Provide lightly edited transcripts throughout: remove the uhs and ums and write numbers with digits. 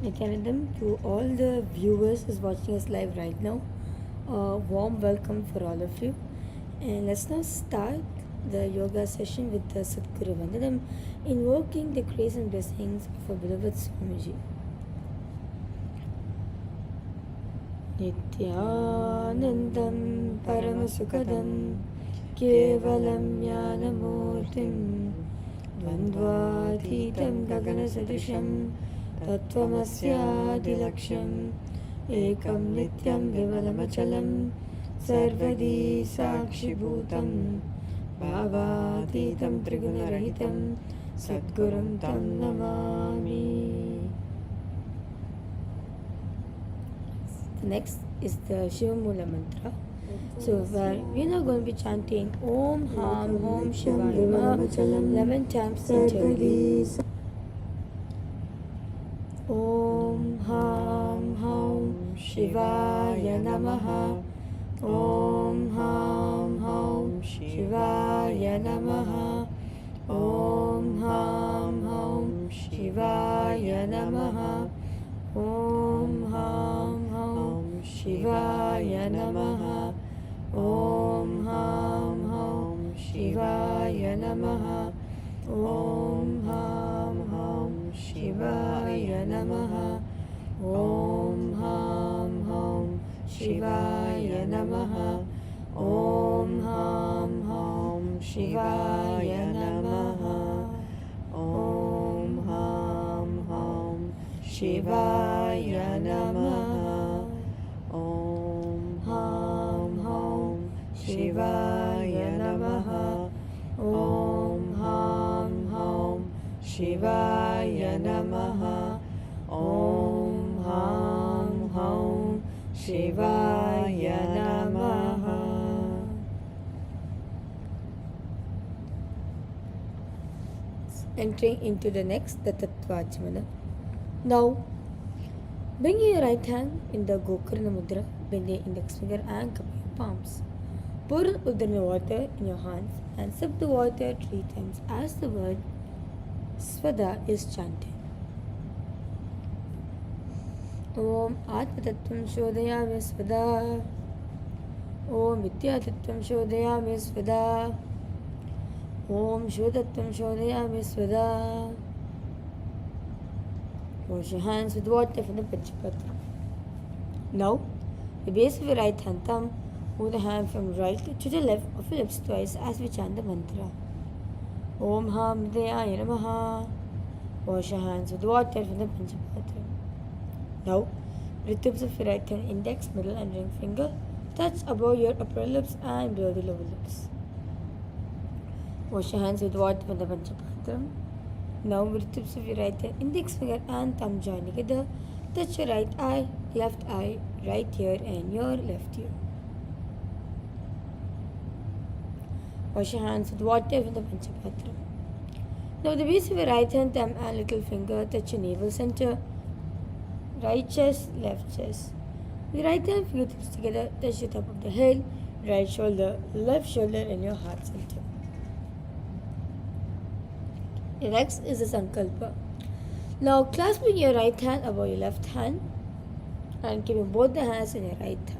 Nithyanandam, to all the viewers who's watching us live right now, a warm welcome for all of you. And let's now start the yoga session with the Sadguru Vandanam, invoking the grace and blessings of our beloved Swamiji. Nithyanandam Paramasukadam Kevalam Jnanamurtim Dvandvadhitam Gaganasadisham Tattvamasyadilaksham Ekam Nityam Vimalamachalam Sarvadi Sakshibhutam Bhavatitam Trigunarahitam Sadgurum Tam Namami. Next is the Shiva Mula mantra. So we are now going to be chanting Om Ham Om Shivaya Namaha 11 times internally. Om Ham Om Shivaya Namaha. Om Ham Om Shivaya Namaha. Om Ham Om Shivaya Namaha. Om Ham Om Shivaya Namaha. Om Ham Om Shivaya Namaha. Om Ham Om Shivaya Namaha. Om Ham Om Shivaya Namaha. Om Ham Om Shivaya Namaha. Om Ham Om Shivaya Namaha. Om Ham Om Shivaya Namaha. Om Ham Om Shivaya Namaha. Om Ham Om Shivaya Namaha. Entering into the next, the Tattvachmana. Now, bring your right hand in the Gokarna Mudra, bend your index finger and cup your palms. Pour Udana water in your hands and sip the water 3 times as the word Svada is chanted. Om Atma Tattvam Shodhayami Svada. Om Vidya Tattvam Shodhayami Svada. Om Shodhatvam Shodhayami Svada. Wash your hands with water from the Panchapatra. Now, the base of your right hand thumb, move the hand from right to the left of your lips twice as we chant the mantra. Om Ham Dhyaya Namaha. Wash your hands with water from the Panchapatra. Now, the tips of your right hand, index, middle and ring finger touch above your upper lips and below the lower lips. Wash your hands with water from the Panchapatra. Now, with the tips of your right hand, index finger and thumb join together. Touch your right eye, right ear and your left ear. Wash your hands with water from the Panchapatra. Now, the base of your right hand, thumb and little finger touch your navel center. Right chest, left chest. With your right hand fingertips together, touch the top of the head, right shoulder, left shoulder and your heart center. The next is the Sankalpa. Now, clasping your right hand above your left hand and keeping both the hands in your right hand.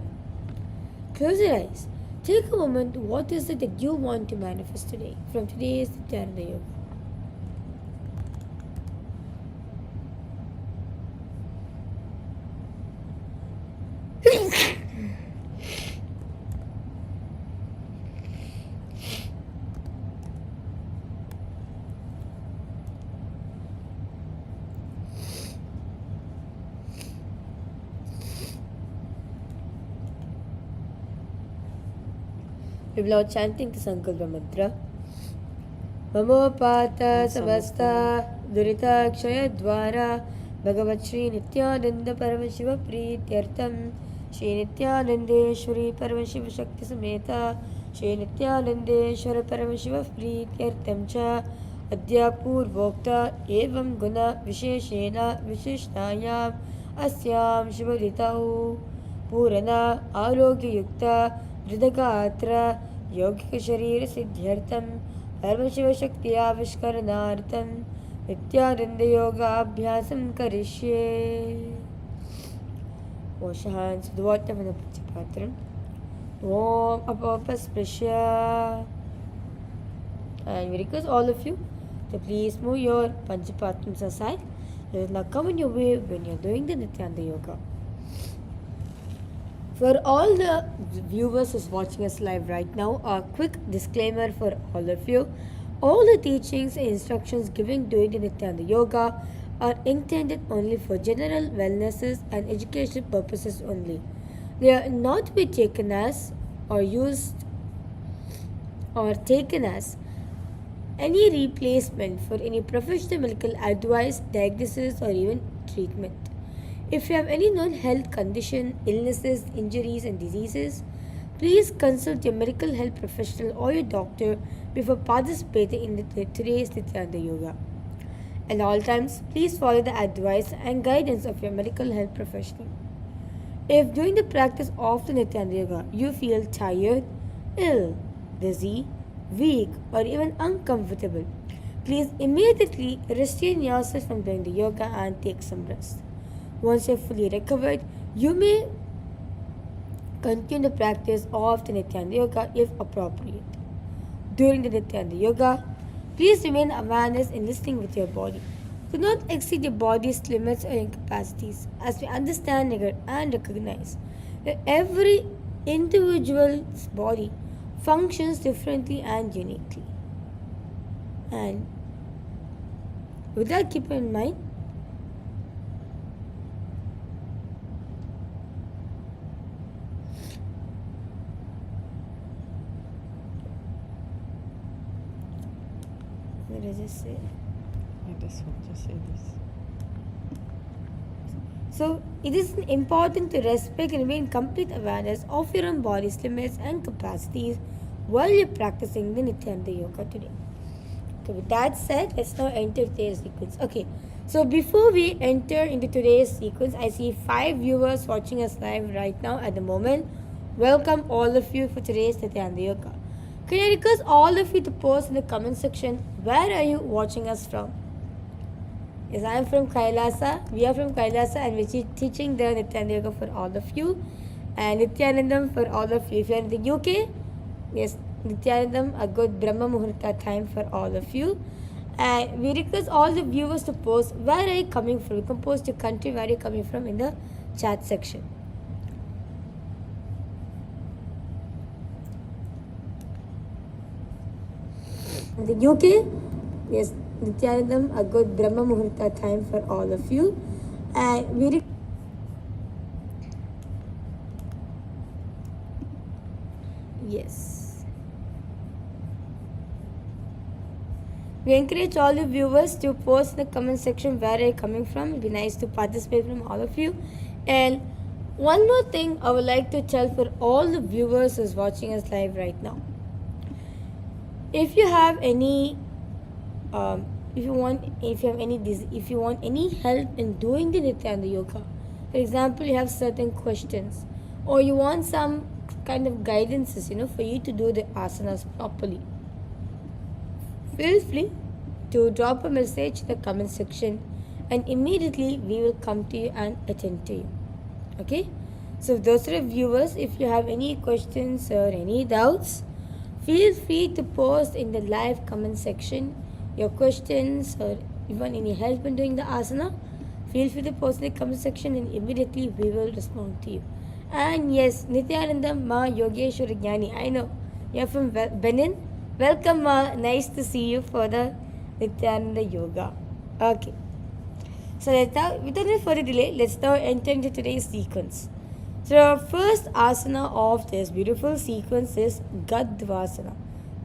Close your eyes. Take a moment. What is it that you want to manifest today from today's Nithyananda Yoga? We will now chanting the Sankalpa mantra. Mamopata samasta durita kshaya dvara Bhagavat Shri Nithyananda Paramashiva Prityartham Shri Nithyanandeshwari Paramashiva Shakti Sameta Shri Nithyanandeshwara Paramashiva Prityartham Cha Adya Purvokta Evam Guna Visheshena Vishishnayam Asyam Shivaditau Purana Arogya Yukta Dridagatra Yogika Sharira Siddhyartham Paramashiva Shakti Avishkaranaartham Nithyananda Yoga Abhyasam Karishye. Wash your hands with water from the Panchapatram. Om Apapasprisya. And we request all of you to please move your Panchapatrams aside. Let it not come in your way when you are doing the Nithyananda Yoga. For all the viewers who's watching us live right now, a quick disclaimer for all of you. All the teachings and instructions given during the Nithyananda Yoga are intended only for general wellnesses and educational purposes only. They are not to be taken as or used or taken as any replacement for any professional medical advice, diagnosis, or even treatment. If you have any known health condition, illnesses, injuries, and diseases, please consult your medical health professional or your doctor before participating in today's Nithyananda Yoga. At all times, please follow the advice and guidance of your medical health professional. If during the practice of the Nithyananda Yoga you feel tired, ill, dizzy, weak, or even uncomfortable, please immediately restrain yourself from doing the yoga and take some rest. Once you are fully recovered, you may continue the practice of the Nithyananda Yoga if appropriate. During the Nithyananda Yoga, please remain awareness in listening with your body. Do not exceed your body's limits or incapacities, as we understand and recognize that every individual's body functions differently and uniquely. And with that, keep in mind, what does it say? I just want to say this. So, it is important to respect and remain complete awareness of your own body's limits and capacities while you're practicing the Nithyananda Yoga today. Okay, with that said, let's now enter today's sequence. Okay, so before we enter into today's sequence, I see 5 viewers watching us live right now at the moment. Welcome all of you for today's Nithyananda Yoga. Can I request all of you to post in the comment section, where are you watching us from? Yes, I am from KAILASA. We are from KAILASA and we're teaching the Nithyananda Yoga for all of you. And Nithyanandam for all of you. If you are in the UK, yes, Nithyanandam, a good Brahma Muhurta time for all of you. And we request all the viewers to post, where are you coming from? You can post your country, where are you coming from in the chat section. In the UK, yes, Nithyanandam, a good Brahma Muhurta time for all of you. And we yes. We encourage all the viewers to post in the comment section where are you coming from. It would be nice to participate from all of you. And one more thing I would like to tell for all the viewers who's watching us live right now. If you have any if you want any help in doing the Nithyananda Yoga, for example, you have certain questions or you want some kind of guidances, for you to do the asanas properly, feel free to drop a message in the comment section and immediately we will come to you and attend to you. Okay? So those are viewers, if you have any questions or any doubts, feel free to post in the live comment section your questions or even any help in doing the asana. Feel free to post in the comment section and immediately we will respond to you. And yes, Nithyananda Ma Yogeshwara Jnani, I know you're from Benin. Welcome Ma, nice to see you for the Nithyananda Yoga. Okay. So without any further delay, let's now enter into today's sequence. So our first asana of this beautiful sequence is Ganduberundasana.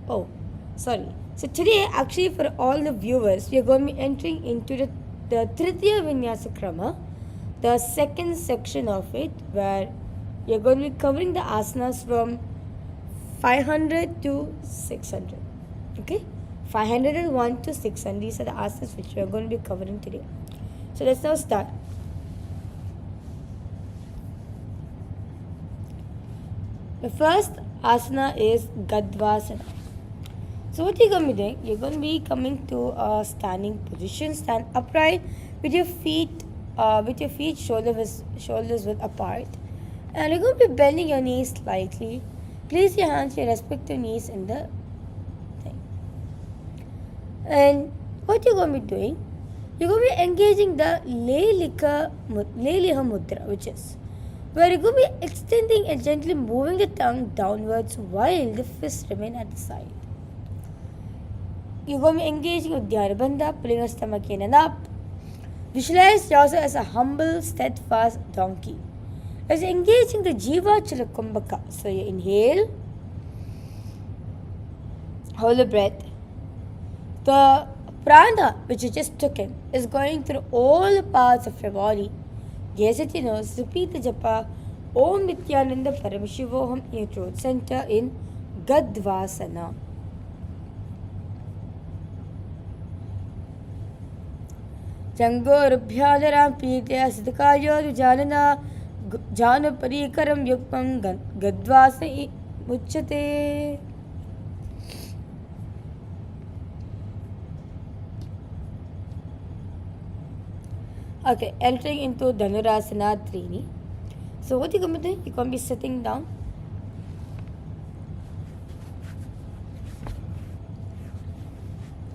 Oh, sorry. So today, actually for all the viewers, we are going to be entering into the Tritiya Vinyasa Krama, the second section of it, where we are going to be covering the asanas from 500 to 600. Okay? 501 to 600. These are the asanas which we are going to be covering today. So let's now start. The first asana is Ganduberundasana. So what you're going to be doing, you're going to be coming to a standing position. Stand upright with your feet shoulders width apart. And you're going to be bending your knees slightly. Place your hands to your respective knees in the thing. And what you're going to be doing, you're going to be engaging the Leiliha Mudra, which is where you're going to be extending and gently moving the tongue downwards while the fists remain at the side. You're going to be engaging with Dhyana Bandha, pulling your stomach in and up. Visualize yourself as a humble, steadfast donkey. As you're engaging the Jiva Chalakumbhaka. So you inhale, hold the breath. The prana, which you just took in, is going through all the parts of your body. Gaze at your nose, repeat the japa, Om Nithyananda Paramashiva in your throat center in Gadvasana. Jangorubhyadaram Pitya Siddhakayo Janana Janapari Yukmam Gadvasa Muchate. Okay, entering into Dhanurasana Trini. So what you're going to do, you're going to be sitting down.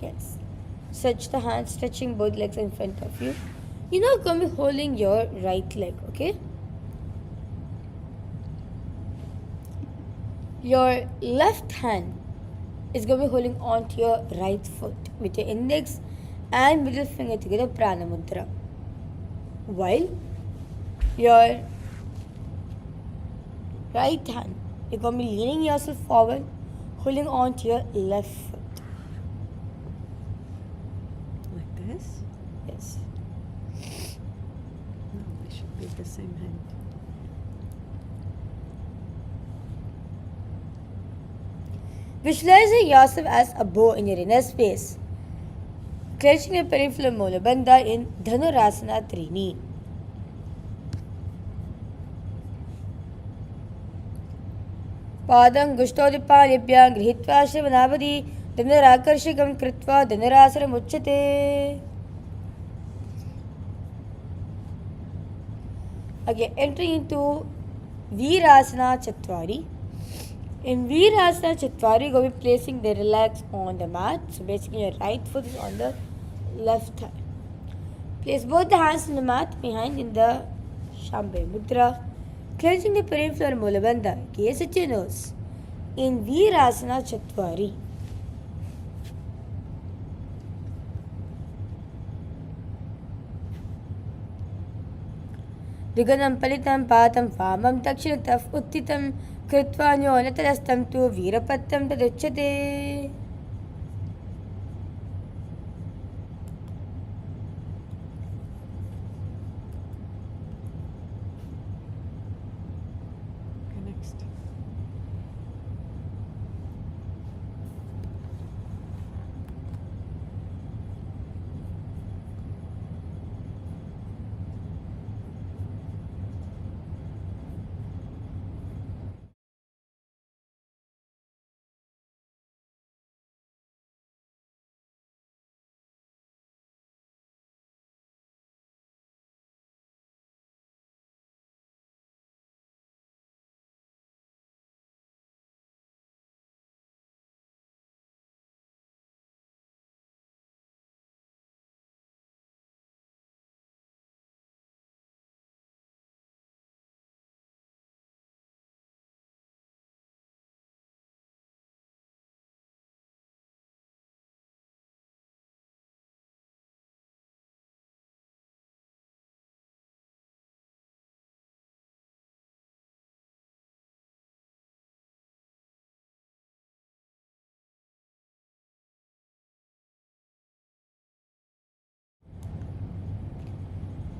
Yes. Stretch the hands, stretching both legs in front of you. You're not going to be holding your right leg, okay? Your left hand is going to be holding on to your right foot with your index and middle finger together, Prana Mudra. While your right hand, you're going to be leaning yourself forward, holding on to your left foot. Like this? Yes. No, they should be the same hand. Visualizing yourself as a bow in your inner space. Clenching your peripheral molar bandha in Dhanurasana Trini. Padam Gushtodipalibhyam Grihitva Shivanavadi Dhanurakarshikam Kritva Dhanurasana Muchate. Again, entering into Virasana Chatwari. In Virasana Chatwari, you will be placing the relax on the mat. So basically your right foot is on the left thigh. Place both the hands on the mat behind in the Shambhavi Mudra. Clenching the peripheral molar bandha. Gaze at your nose. In Virasana Chatwari. Diganam palitam patam famam dakshinataf uttitam Kritva nyonatarastam tu virapattam taduchyate. Okay, next.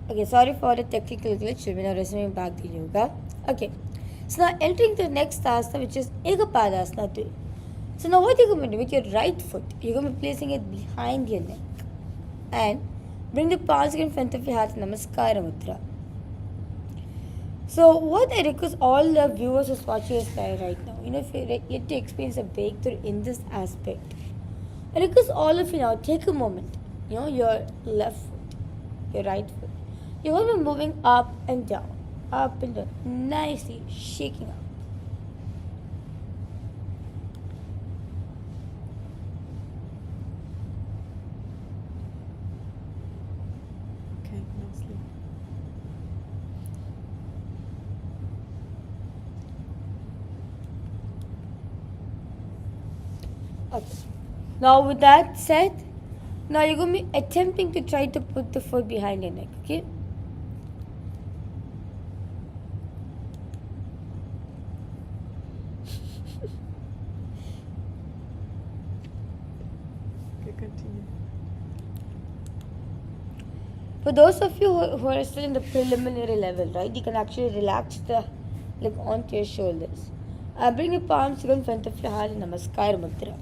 Okay, sorry for the technical glitch. We're now resuming back the yoga. Okay, so now entering to the next asana, which is Ekapadasana 2. So now what you're going to do with your right foot, you're going to be placing it behind your neck and bring the palms in front of your heart, Namaskara Mudra. So what I request all the viewers who's watching us live right now, if you're yet to experience a breakthrough in this aspect, And because all of you now, take a moment, your left foot, your right foot. You're going to be moving up and down, nicely shaking up. Okay, nicely. Okay. Now with that said, now you're going to be attempting to try to put the foot behind your neck, okay? Okay, continue. For those of you who are still in the preliminary level, right, you can actually relax the leg onto your shoulders. Bring your palms in front of your heart in Namaskar Mudra.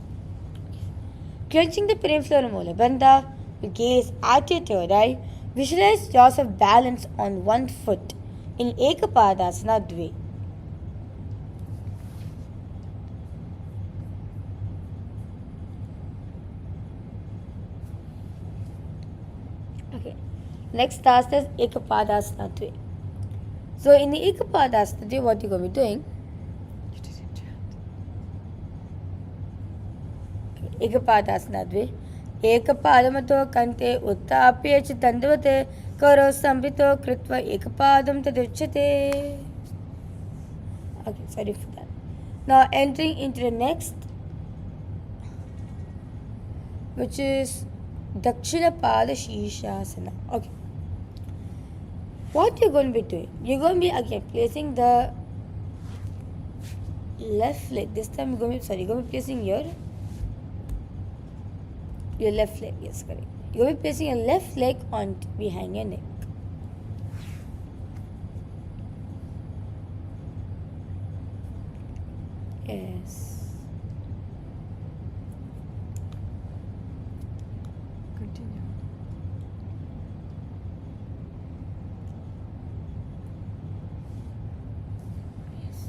Clenching the peripheral molar bandha, you gaze at your third eye. Visualize yourself balanced on one foot in Ekapadasana Dve. Okay. Next task is Ekapadasana Dve. So in the Ekapadasana Dve, what you're going to be doing? You didn't chant. Ekapadasana Dve. Ekapadamatho kante uttapye ch dandavate karo sambrito kritva ekapadam taduchyate. Okay, sorry for that. Now entering into the next, which is Dakshina Pada Shirshasana. Okay. What you're going to be doing? You're going to be again placing the left leg. This time you're going to be placing your left leg. Yes, correct. You're going to be placing your left leg on behind your neck. Yes. Continue. Yes.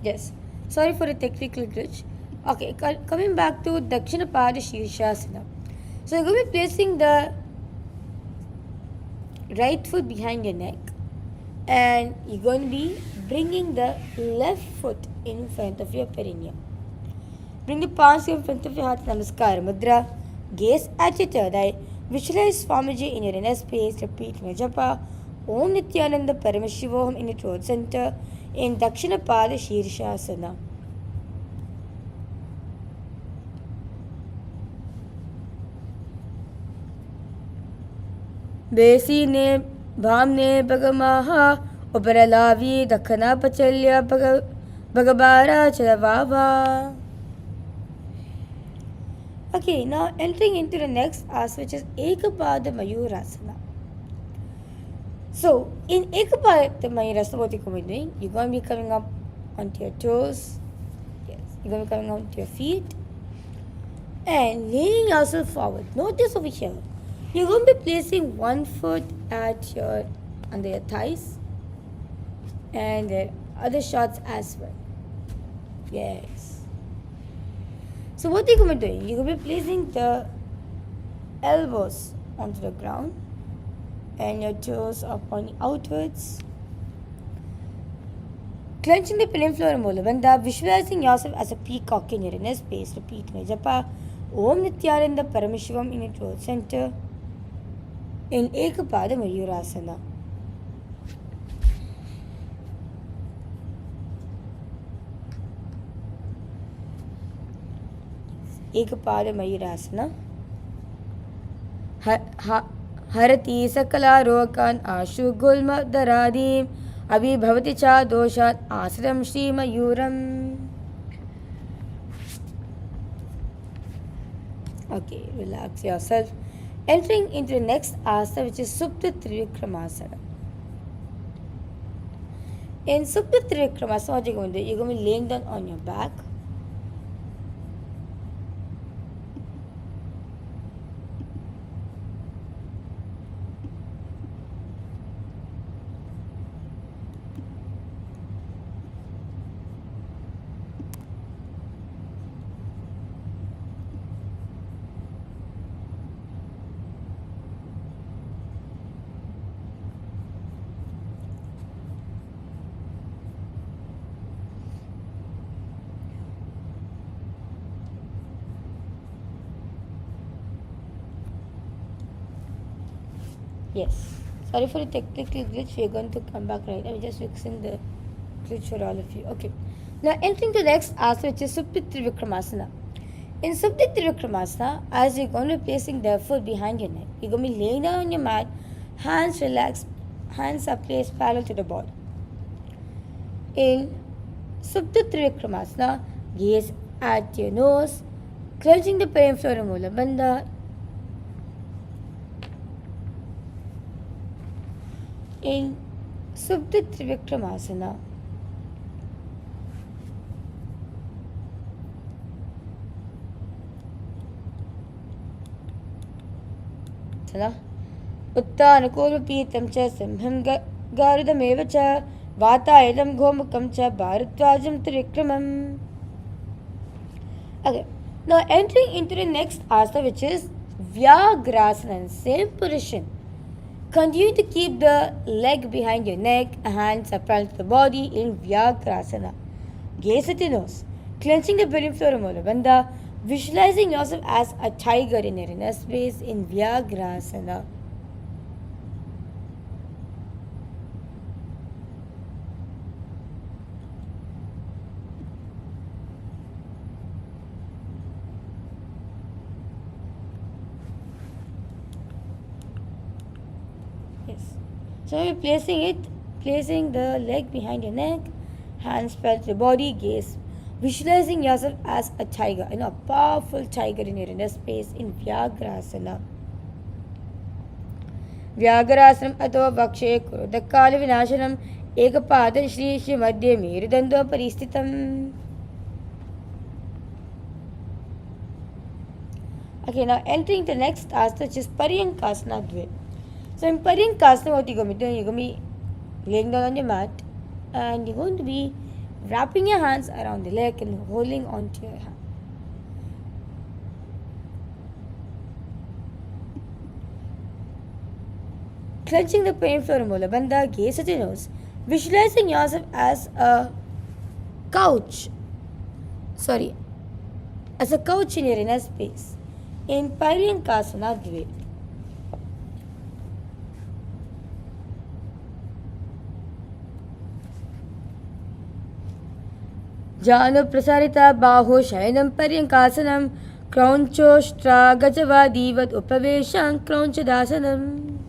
Yes. Sorry for the technical glitch. Okay, coming back to Dakshina Pada Shirshasana. So you're going to be placing the right foot behind your neck, and you're going to be bringing the left foot in front of your perineum. Bring the palms in front of your heart, Namaskar Mudra. Gaze at your third eye. Visualize Swamiji in your inner space. Repeat Japa. Om Nithyananda Paramashiva in your throat center in Dakshina Pada Shirshasana. Besi ne bham ne bagamaha uparalavi dakhana pachalya bagabara chalavava. Okay, now entering into the next asana, which is Ekapada Mayurasana. So in Ekapada Mayurasana, what you're going to be doing? You're going to be coming up onto your toes. Yes, you're going to be coming onto your feet and leaning yourself forward. Notice over here. You're going to be placing one foot under your thighs and the other shots as well. Yes. So what you're going to be doing, you're going to be placing the elbows onto the ground and your toes are pointing outwards. Clenching the pelvic floor and Mulabandha, visualizing yourself as a peacock in your inner space. Repeat Japa Om Nithyananda Paramashivam in your throat center in Ekapada Mayurasana. Ekapada Mayurasana. Harati Sakala Rokan Ashu Gulma Daradim Abhi Bhavati Cha Doshat Asram Shri Mayuram. Okay, relax yourself. Entering into the next asana, which is Supta Trivikramasana. In Supta Trivikramasana, what you're going to do? You're going to be laying down on your back. Yes. Sorry for the technical glitch. We're going to come back right now. We're just fixing the glitch for all of you. Okay. Now entering to the next asana, which is Supta Trivikramasana. In Supta Trivikramasana, as you're going to be placing the foot behind your neck, you're going to be laying down on your mat, hands relaxed, hands are placed parallel to the body. In Supta Trivikramasana, gaze at your nose, clenching the pelvic floor and Mula Bandha. In Supta Trivikramasana, Uttanukulupītam ca simham garudameva ca vātāyadam gomukam ca bharatvajam trikramam. Okay, now entering into the next asana, which is Vyagrasana, same position. Continue to keep the leg behind your neck, hands are parallel to the body in Vyagrasana. Gaze at your nose, clenching the pelvic floor of Mulabandha, visualizing yourself as a tiger in your inner space in Vyagrasana. Yes. So you're placing the leg behind your neck, hands parallel to the body, gaze, visualizing yourself as a tiger, a powerful tiger in your inner space in Vyagrasana. Vyagrasanam ato vakshe kurudakala vinashanam ekapadan shri shri madhya mirudando paristitam. Okay, now entering the next asana, which is Paryankasana Dve. So in Paryankasana, what you're going to be doing, you're going to be laying down on your mat and you're going to be wrapping your hands around the leg and holding onto your hand. Clenching the pelvic floor, Mulabandha, gaze at your nose, visualizing yourself as a couch. As a couch in your inner space. In Paryankasana Dve. Janu prasarita baho shayanam Paryankasanam kraunchoshtra gajavadivat upavesham kraunchadasanam.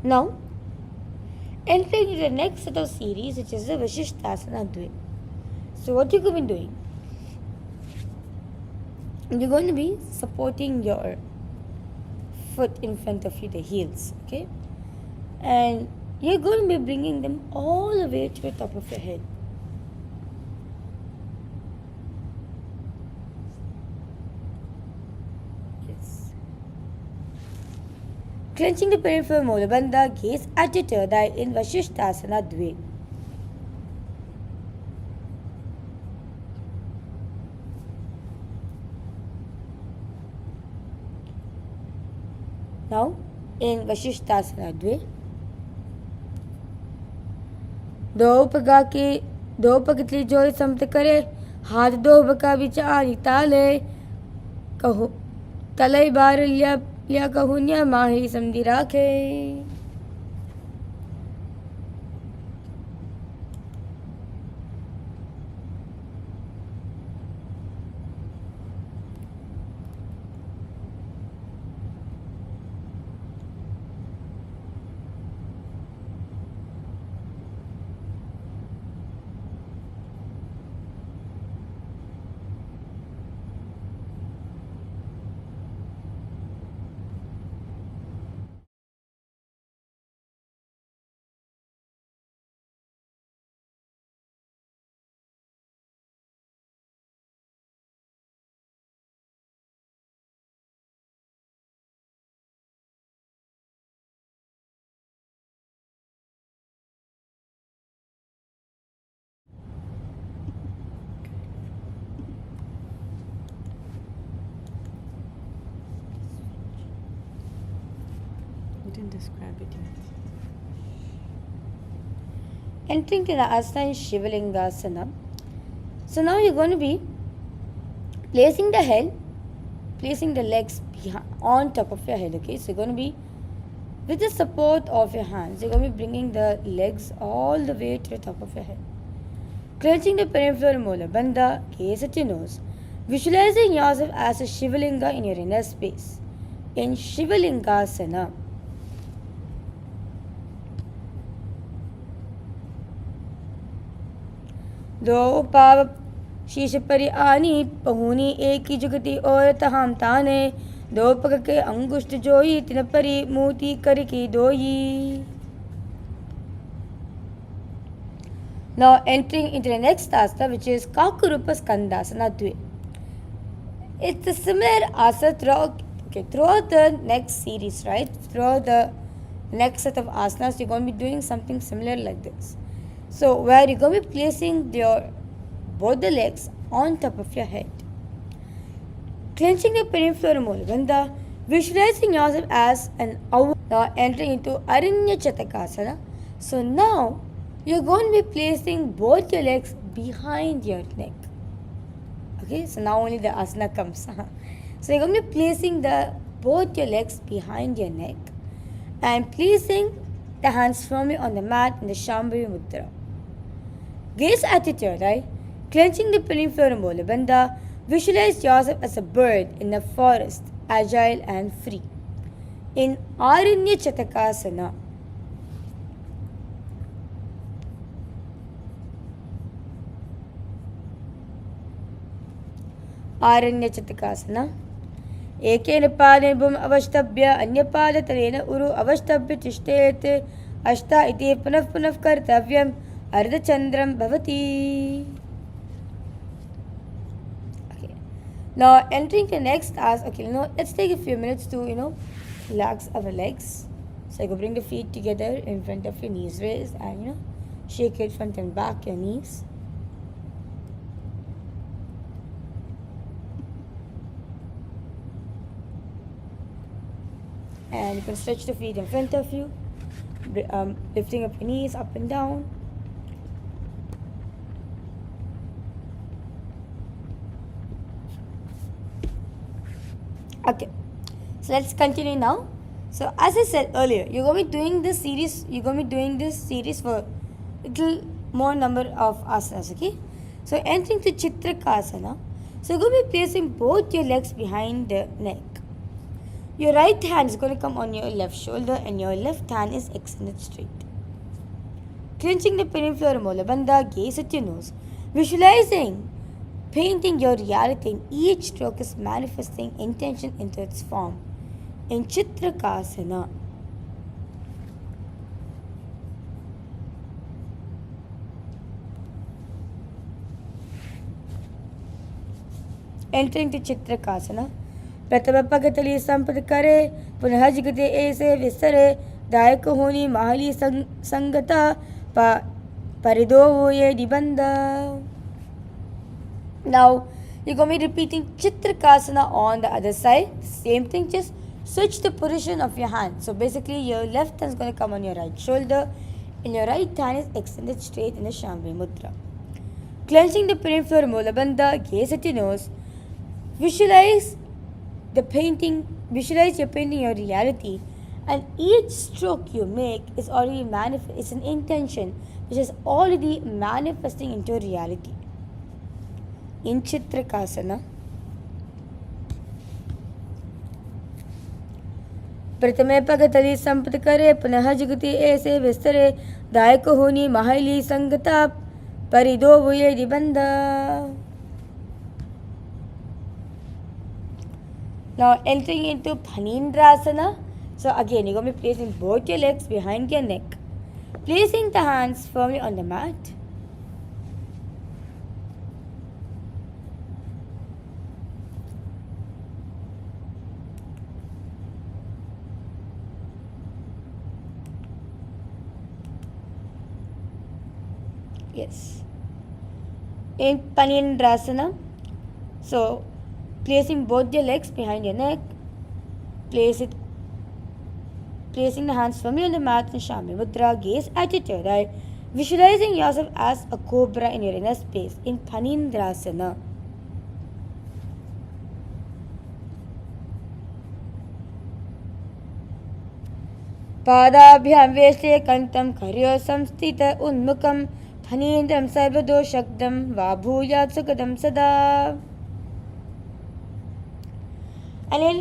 Now, entering into the next set of series, which is the Vashishtasana Dve. So what you're going to be doing, you're going to be supporting your foot in front of you, the heels, okay? And you're going to be bringing them all the way to the top of your head. Clenching the peripheral molar bandha, gaze at your third eye in Vasishthasana Dve. Now, in Vasishthasana Dve, दो पगतली जोड़ समत करे, हाथ दो बका विचारी ताले, कहो तलई बार लिया कहुन्या माही समझी राखे. You didn't describe it yet. Entering to the Asana in Shivalingasana. So now you're going to be placing the head, placing the legs on top of your head. Okay, so you're going to be with the support of your hands. You're going to be bringing the legs all the way to the top of your head. Clenching the peripheral molar bandha, gaze at your nose. Visualizing yourself as a Shivalinga in your inner space. In Shivalingasana. दो पाव शीश परि आनी पहुनी एक की जुगती और तहाम ताने दो पग के अंगुष्ठ जोई तिन परि मूती कर की दोई. Now entering into the next asana, which is Kakurupa Skandasana Dve. It's a similar asana throughout the next series, right? Throughout the next set of asanas, you're going to be doing something similar like this. So where you're going to be placing both the legs on top of your head. Clenching the peripheral molar bandha, visualizing yourself as an owl. Now entering into Aranya Chitrakasana. So now you're going to be placing both your legs behind your neck. Okay, so now only the asana comes. So you're going to be placing both your legs behind your neck and placing the hands firmly on the mat in the Shambhavi Mudra. Gaze at your third eye, clenching the peripheral molar bandha, visualize yourself as a bird in the forest, agile and free. In Aranya Chitrakasana. Aranya Chitrakasana. एकेन पादेन भूम अवष्टभ्य अन्यपादतलेन उरु अवष्टभ्य तिष्ठेत् अष्टा इति पुनः पुनः कर्तव्यम् अर्धचन्द्रं भवति. Okay. Now entering the next asana. Okay, let's take a few minutes to relax our legs. So you bring the feet together in front of your knees raised and shake it front and back your knees. And you can stretch the feet in front of you, lifting up your knees up and down. Okay, so let's continue now. So as I said earlier, you're going to be doing this series for a little more number of asanas. Okay, so entering to Chitrakasana. So you're going to be placing both your legs behind the neck. Your right hand is going to come on your left shoulder and your left hand is extended straight. Clenching the peripheral molar bandha, gaze at your nose. Visualizing, painting your reality in each stroke is manifesting intention into its form. In Chitrakasana. Entering to Chitrakasana. प्रथमपगतली संपद करे पुनः जिगते ऐसे विस्तरे दायक होनी माहली संगता परिदो ये निबंध. Now you're going to be repeating Chitrakasana on the other side. Same thing, just switch the position of your hand. So basically your left hand is going to come on your right shoulder and your right hand is extended straight in the Shambhi Mudra. Clenching the peripheral Mulabandha, gaze at your nose. Visualize you're painting your reality, and each stroke you make is already it's an intention which is already manifesting into reality. In Chitrakasana, प्रथमे पगतली संपत करे पुनः जगति ऐसे विस्तरे दायक होनी माहली संगता परिदो हुए निबंध. Now entering into Panindrasana. So again you're going to be placing both your legs behind your neck, placing the hands firmly on the mat. Yes. In Panindrasana, so placing both your legs behind your neck, placing the hands firmly on the mat in Shambhi Mudra, gaze at your third eye, visualizing yourself as a cobra in your inner space in Panindrasana. पादाभ्याम वेष्टे कंठम कर्यो संस्थित उन्मुखम फणीन्द्रम सर्वदोषक्तम वा भूयात् सुखदम सदा. And then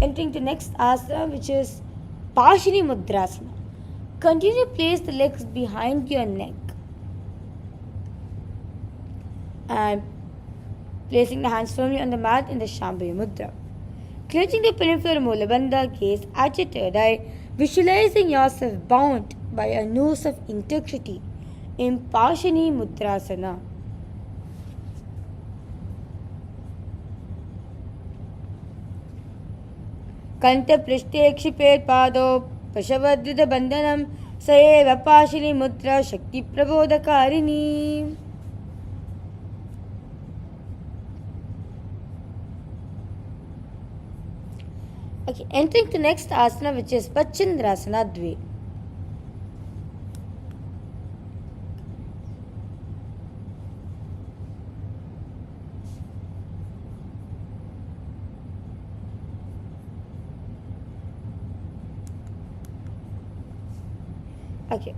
entering the next asana, which is Pashini Mudrasana. Continue to place the legs behind your neck and placing the hands firmly on the mat in the Shambhi Mudra. Clenching the peripheral Mulabandha, gaze at your third eye, visualizing yourself bound by a noose of integrity in Pashini Mudrasana. कंठपृष्ठे क्षिपेत् पादौ पशवद्विदबन्धनं स एव पाशिनी मुद्रा शक्तिप्रबोधकारिणी. Okay, entering the next asana, which is Pachindrasana Dve. Okay,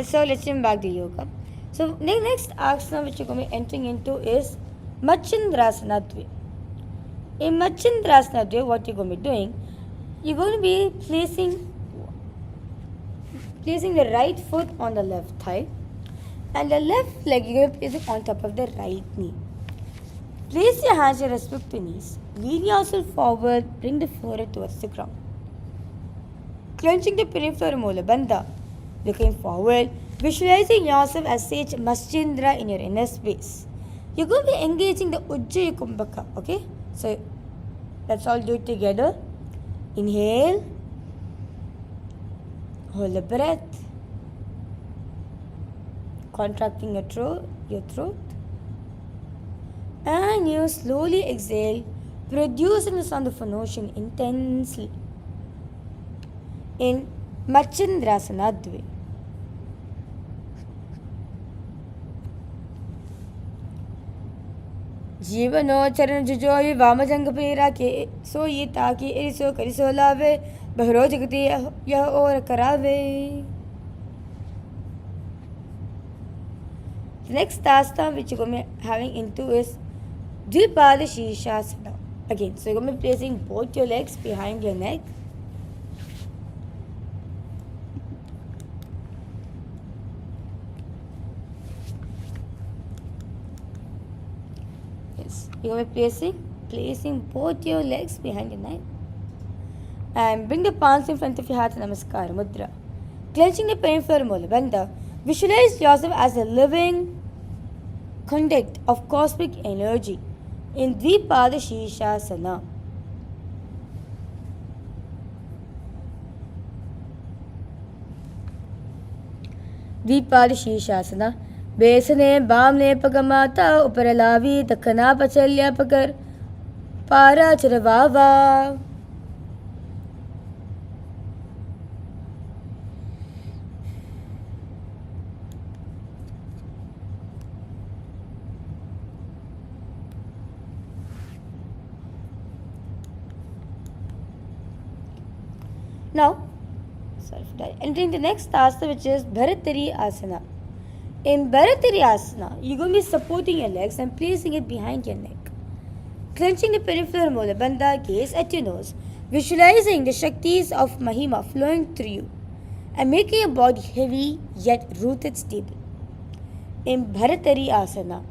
so let's jump back to yoga. So the next asana which you're going to be entering into is Machindrasana Dve. In Machindrasana Dve, what you're going to be doing, you're going to be placing the right foot on the left thigh and the left leg you're going to be placing on top of the right knee. Place your hands at your respective knees. Lean yourself forward, bring the forehead towards the ground. Clenching the peripheral Mulabandha, looking forward, visualizing yourself as Sage Maschindra in your inner space. You're going to be engaging the Ujjayi Kumbhaka, okay? So let's all do it together. Inhale, hold a breath, contracting your throat, and you slowly exhale, producing the sound of an ocean intensely in Machindrasana Dve. जीवनो चरण जुजोय वामजंग प्रेरा के सो ये ताकि एरिसो करिसो लावे बहरो जगति यह और करावे. The next asana which you're going to be having into is Dvipada Shirshasana. Again, so you're going to be placing both your legs behind your neck. You're going to be placing both your legs behind your neck. And bring the palms in front of your heart, Namaskar Mudra. Clenching the peripheral Mulabandha, visualize yourself as a living conduct of cosmic energy in Dvipada Shirshasana. द्विपाद shirshasana बेसने Bamne पगमाता उपरलावी दखना पचल्या पकर पाराचर वावा. Now, entering the next asana, which is Bharatari Asana. In Bharatari Asana, you're going to be supporting your legs and placing it behind your neck. Clenching the peripheral molar bandha, gaze at your nose, visualizing the Shaktis of Mahima flowing through you and making your body heavy yet rooted stable. In Bharatari Asana,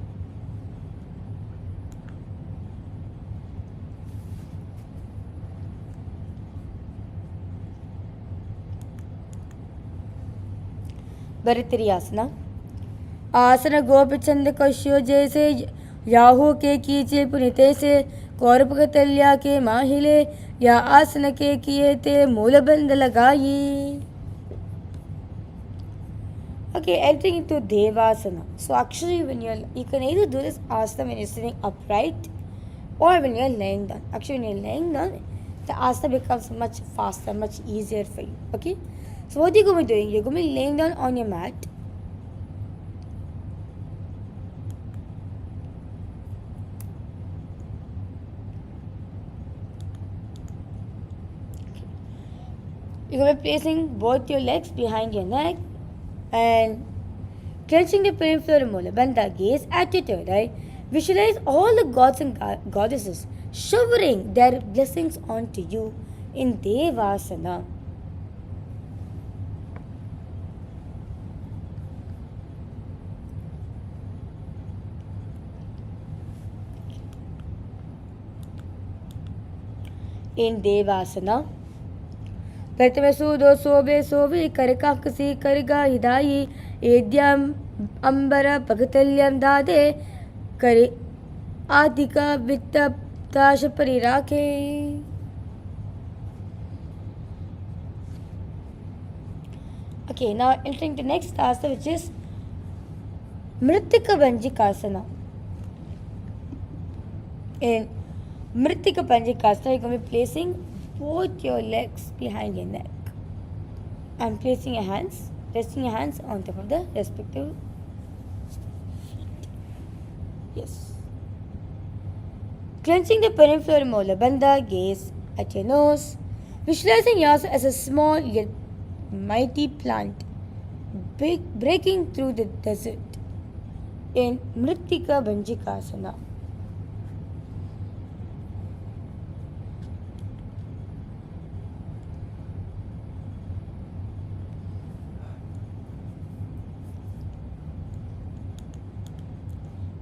Bharatari Asana. आसन गोप चंद कश्यो जैसे Yahoo के कीचे पुनिते से कौरप कतल्या के माहिले या आसन के किए ते मूलबंध लगाई. Okay, entering into Devasana. So actually you can either do this asana when you're sitting upright or when you're laying down. Actually when you're laying down, the asana becomes much faster, much easier for you. Okay, so what you're going to be doing, you're going to be laying down on your mat. You're going to be placing both your legs behind your neck and clenching the peripheral molar bandha, gaze at your third eye. Visualize all the gods and goddesses showering their blessings onto you in Devasana. In Devasana, प्रथम सूदो सोबे सोबे करकाकसी करगा हिदाई एद्यम अंबर पगतल्यम दादे करे आदिका वित्त ताश परिराखे. Okay, now entering the next asana, which is Mritika Banjikasana. In Mritika Banjikasana, you're going to be placing both your legs behind your neck and placing your hands, resting your hands on top of the respective feet. Yes. Clenching the peripheral molar bandha, gaze at your nose, visualizing yourself as a small yet mighty plant breaking through the desert in Mritika Banjikasana.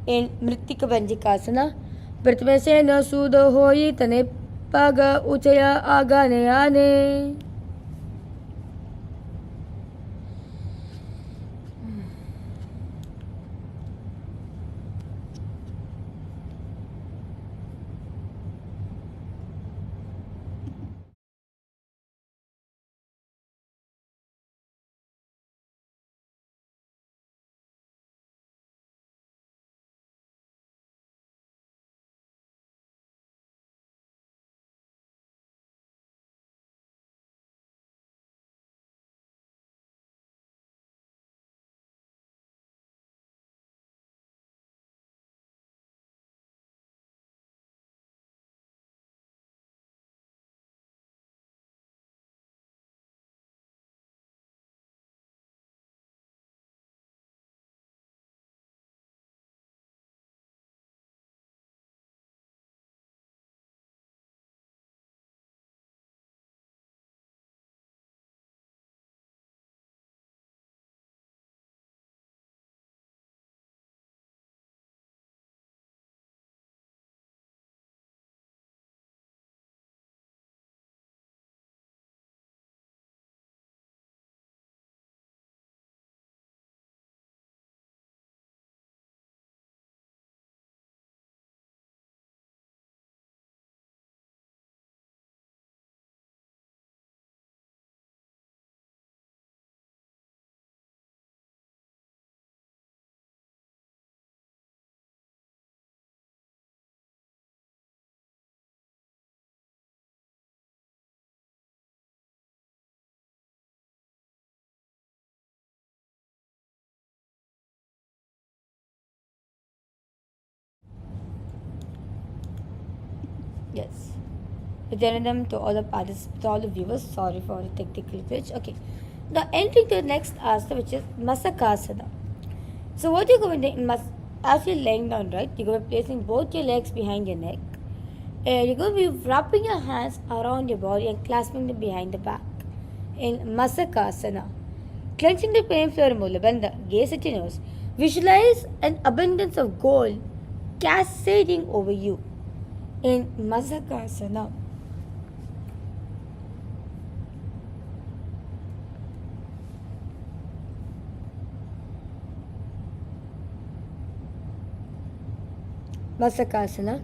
In Mritika Banjikasana, प्रथम से न सूद होई तने पग उचया आगाने आने. Yes. Nithyanandam, to all the participants, to all the viewers, sorry for the technical glitch. Okay. Now entering to the next asana, which is Masakasana. So what you're going to do, as you're laying down, right, you're going to be placing both your legs behind your neck. And you're going to be wrapping your hands around your body and clasping them behind the back. In Masakasana. Clenching the pain floor Mulabandha, gaze at your nose. Visualize an abundance of gold cascading over you. In Masakasana. Masakasana.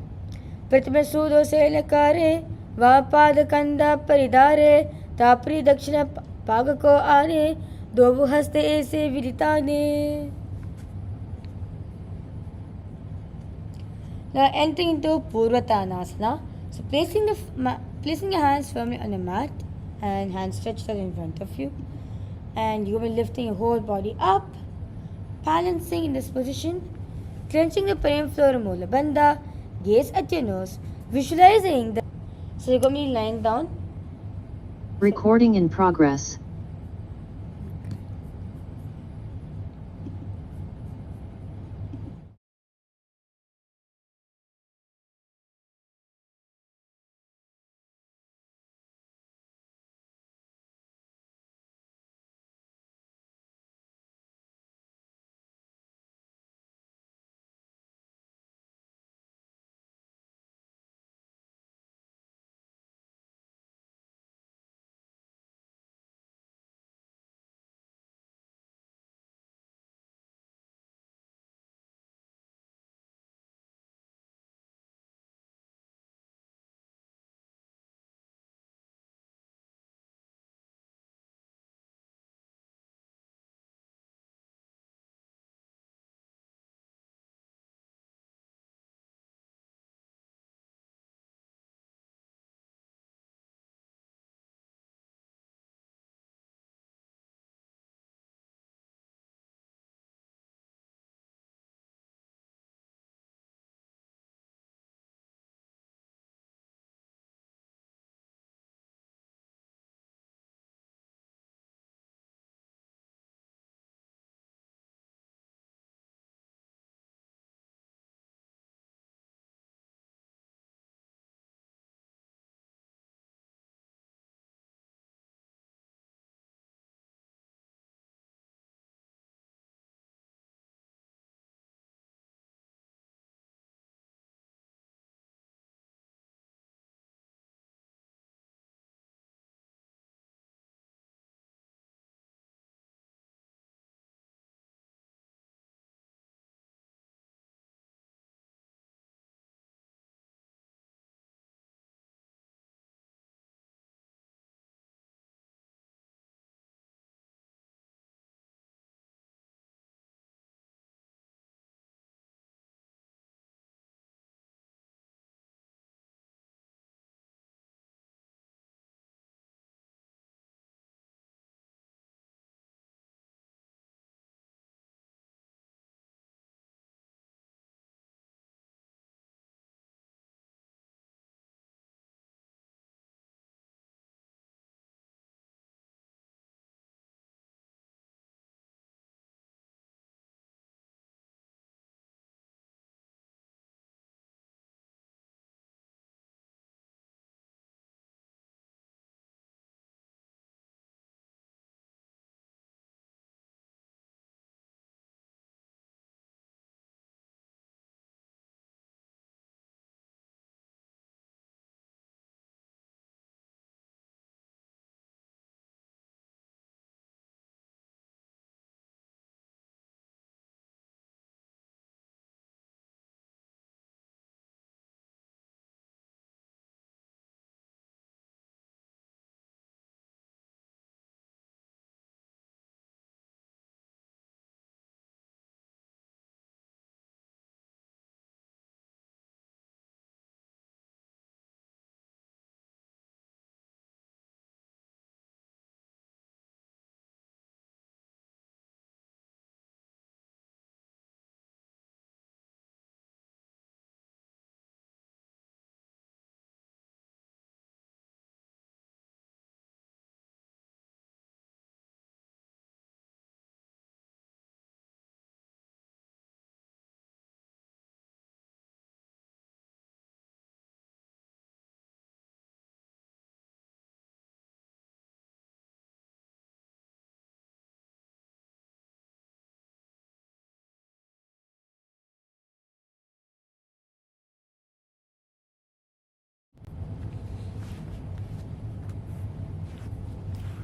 प्रथम सूदो से नकारे वह पाद कंधा परिधारे तापरी दक्षिण पाग को आने दो हस्ते ऐसे विदिताने. Now entering into Purvatanasana. So placing your hands firmly on the mat and hands stretched out in front of you, and you will be lifting your whole body up, balancing in this position, clenching the pelvic floor Mula Bandha, gaze at your nose, visualizing the. So you're going to be lying down. Recording in progress.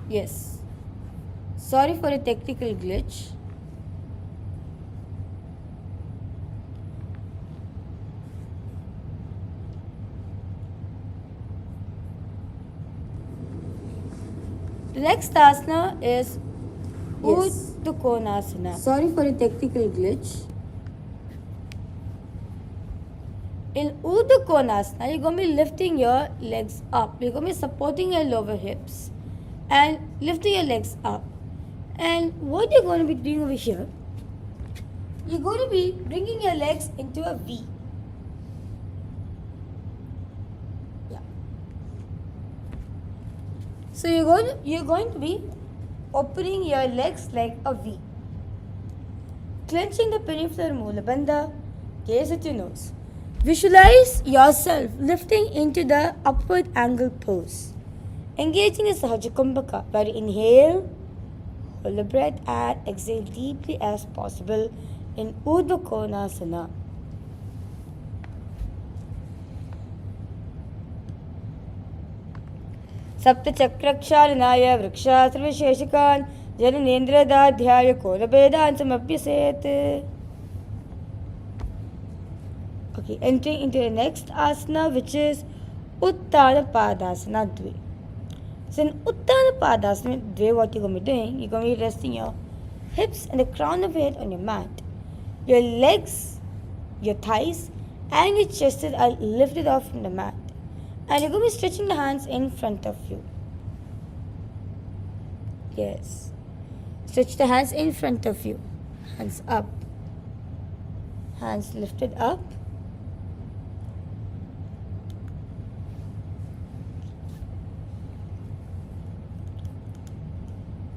Yes. Sorry for a technical glitch. The next asana is Uttanasana. Sorry for a technical glitch. In Uttanasana, you're going to be lifting your legs up. You're going to be supporting your lower hips and lifting your legs up. And what you're going to be doing over here, you're going to be bringing your legs into a V. Yeah. So you're going to be opening your legs like a V. Clenching the penifloor moola bandha, gaze at your nose. Visualize yourself lifting into the upward angle pose. Engaging in Sahaja Kumbhaka, where you inhale, hold the breath and exhale deeply as possible in Urdhva Konasana. Sapta Chakrakshalanaya Vrikshastra Visheshakan Jananendra Dadhyaya Kodabedan Samabhyaset. Okay, entering into the next asana, which is Uttana Padasana Dve. So in Uttana Padasana Dve, what you're going to be doing, you're going to be resting your hips and the crown of your head on your mat. Your legs, your thighs, and your chest are lifted off from the mat. And you're going to be stretching the hands in front of you. Yes. Stretch the hands in front of you. Hands up. Hands lifted up.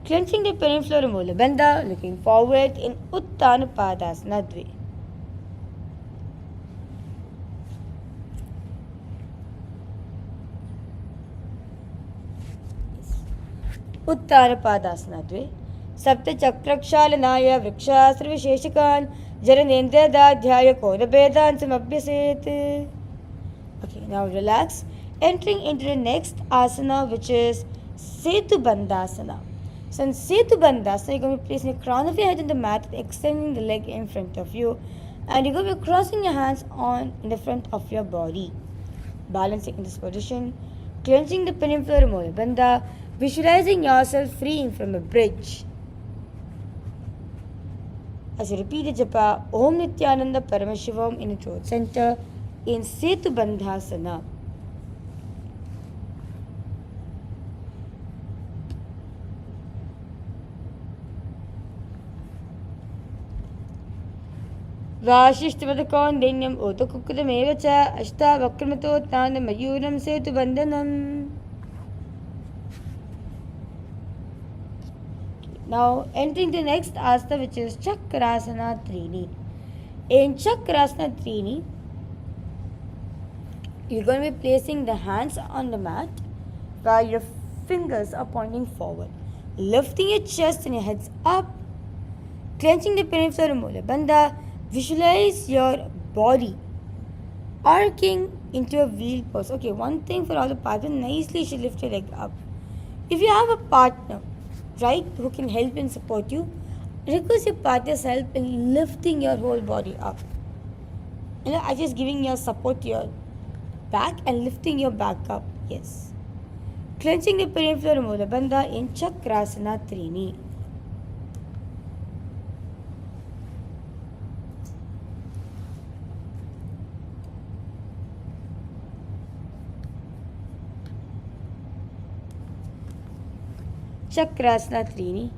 Clenching the penifloor moola bandha, looking forward in Uttana Padasana Dve. Uttana Padasana Dve. Sapta Chakrakshalanaya Vrikshastra Visheshakan Jananendra Dadhyaya Kodabedan Samabhyaset. Okay, now relax. Entering into the next asana, which is Setubandhasana. So in Setubandhasana, you're going to be placing the crown of your head on the mat, extending the leg in front of you, and you're going to be crossing your hands in the front of your body. Balancing in this position, clenching the penifloor moola bandha, visualizing yourself freeing from a bridge. As you repeat the japa, Om Nithyananda Paramashivam in the throat center in Setubandhasana. Vashishtavadakondinyam Otakukudameva Ashta Vakramato Mayuram Setubandhanam. Now entering the next asana, which is Chakrasana Trini. In Chakrasana Trini, you're going to be placing the hands on the mat while your fingers are pointing forward. Lifting your chest and your heads up. Clenching the penifloor moola bandha. Visualize your body arcing into a wheel pose. Okay, one thing for all the partners, nicely you should lift your leg up. If you have a partner, right, who can help and support you, request your partner's help in lifting your whole body up. I just giving your support to your back and lifting your back up. Yes. Clenching the penifloor moola bandha in Chakrasana Trini. Chakrasana Trini.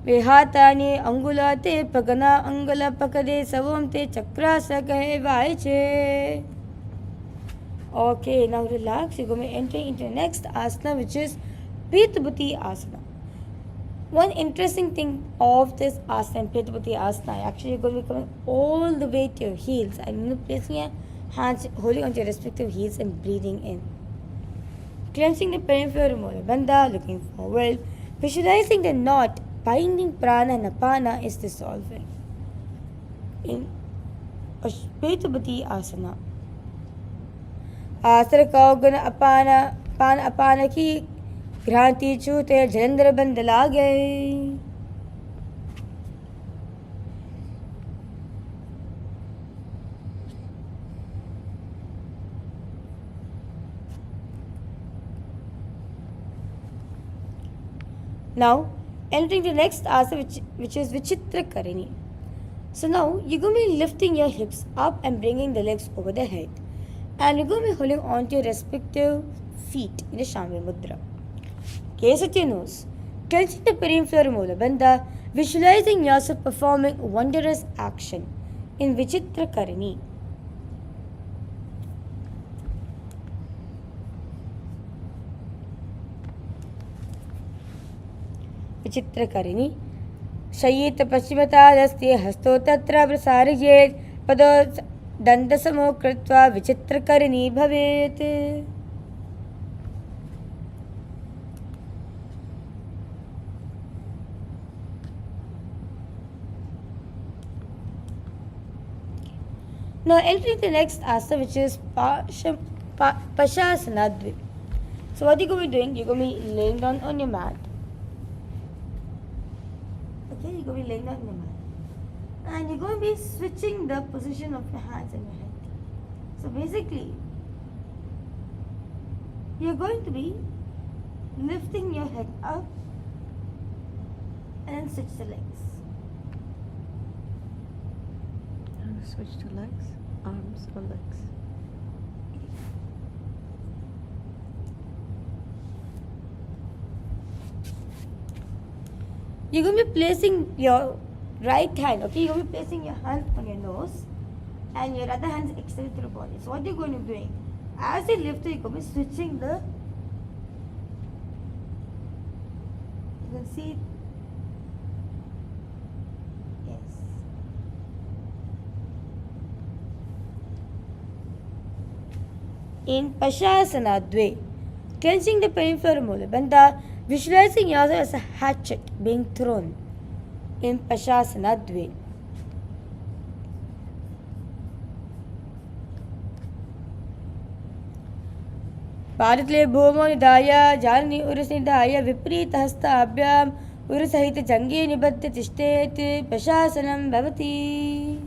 Vihatani angulate pagana angula pakade savam te chakrasa kahe vaiche. Okay, now relax. You're going to enter into the next asana, which is Pitbhuti Asana. One interesting thing of this asana, Pitbhuti Asana, actually you're going to be coming all the way to your heels and placing your hands holding onto your respective heels and breathing in. Clenching the penifloor moola bandha, looking forward. Visualizing the knot binding prana and apana is dissolving. In Pitbhuti Asana. Asara Kaugana Apana Apana ki Granti chute Jalendra bandalage. Now, entering the next asana, which is Vichitrakasana. So now, you're going to be lifting your hips up and bringing the legs over the head. And you're going to be holding on to your respective feet in the Shambhi Mudra. Gaze at your nose. Clenching the peripheral molar bandha, visualizing yourself performing wondrous action in Vichitrakasana. Chitrakasana. Shayit Paschimatalasthi Hasto Tatra Prasariyet Pado Dandasamo Kritva Vichitrakasana Bhavet. Now entering the next asana, which is Padmasana. So what you're going to be doing, you're going to be laying down on your mat. Okay, you're going to be laying down on your mat. And you're going to be switching the position of your hands and your head. So basically, you're going to be lifting your head up and then switch the legs. Switch to legs, arms or legs. You're going to be placing your right hand, okay? You're going to be placing your hand on your nose and your other hand extended to the body. So what you're going to be doing, as you lift it, you're going to be switching the, you can see, yes. In Padmasana Dve, clenching the peripheral molar bandha, visualizing yourself as a hatchet being thrown in Padmasana Dve. Padatle bhomo nidaya janani urus nidaya viprita hasta abhyam urusahita jangi nibadya tishtet Padmasanam bhavati.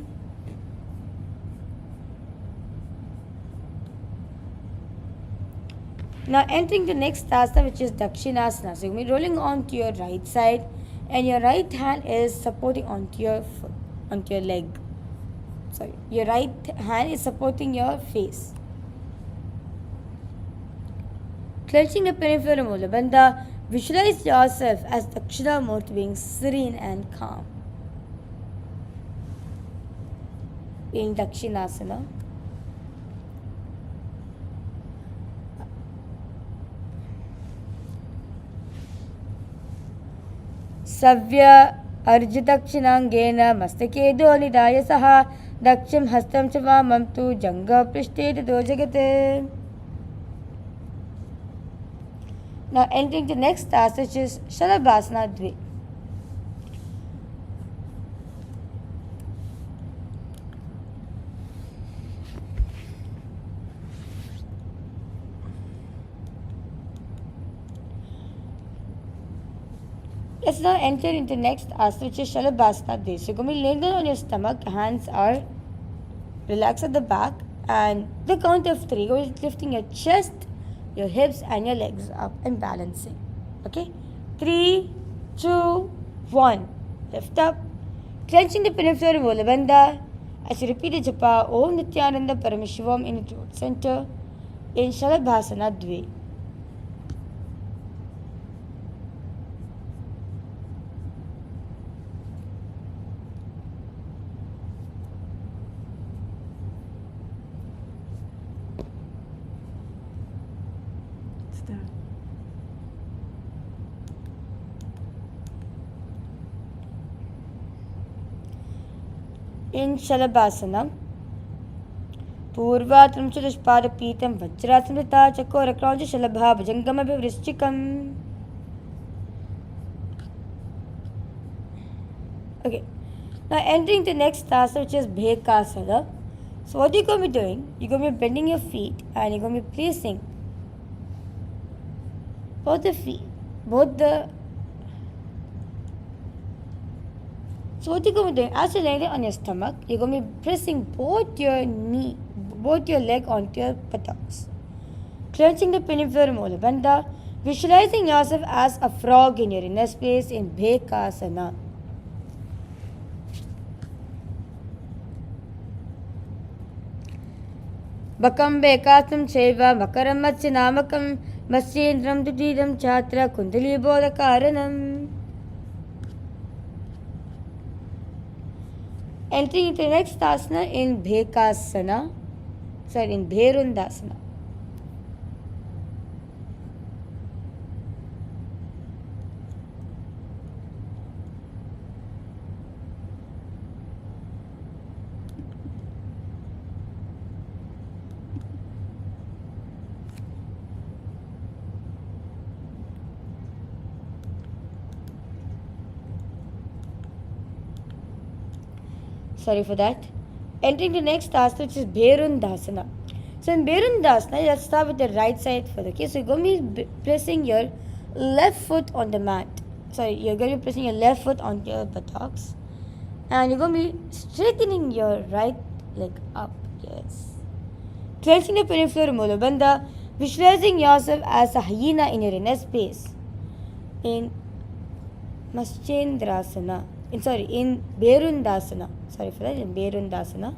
Now entering the next asana, which is Dakshinasana. So you're going to be rolling onto your right side and your right hand is supporting onto your foot, onto your leg. Sorry, your right hand is supporting your face. Clenching the peripheral molar bandha, visualize yourself as Dakshinamurti being serene and calm. In Dakshinasana. Savya Arjidakshinaangena Mastake Donidaaya Saha Dakshim Hastam Chavamam Tu Janga Prishte Dojagate. Now entering the next task, which is Shalabhasana Dve. Let's now enter into next asana, which is Shalabhasana Dve. So you're going to be laying down on your stomach, hands are relaxed at the back, and the count of 3, you're lifting your chest, your hips and your legs up and balancing. Okay? 3, 2, 1. Lift up. Clenching the peripheral molar bandha. As you repeat the japa, Om Nithyananda Paramashiva in the throat center in Shalabhasana Dve. In Shalabhasana, Purvatram Chatushpada Pitam Vajrasamrita Chakora Krancha Shalabha Bhajangama Vrischikam. Okay, now entering the next asana, which is Bhekasana. So what you're going to be doing, you're going to be bending your feet and you're going to be placing both the feet, both the. So what you're going to be doing, as you're laying there on your stomach, you're going to be pressing both your leg onto your buttocks. Clenching the pinning molar bandha, visualizing yourself as a frog in your inner space in Bhekasana. Bakam Bekatam Cheva, Makaram Matsinamakam, Matsindram Dudidam Chatra, Kundali Bodhakaranam. Entering into the next asana in Bherundasana. Sorry for that. Entering the next asana, which is Bherundasana. So in Bherundasana, let's start with the right side first. Okay, so you're going to be pressing your left foot on the mat. You're going to be pressing your left foot onto your buttocks. And you're going to be straightening your right leg up. Yes. Clenching the peripheral mulabandha, visualizing yourself as a hyena in your inner space. In in Berundasana. Sorry for that, in Berundasana.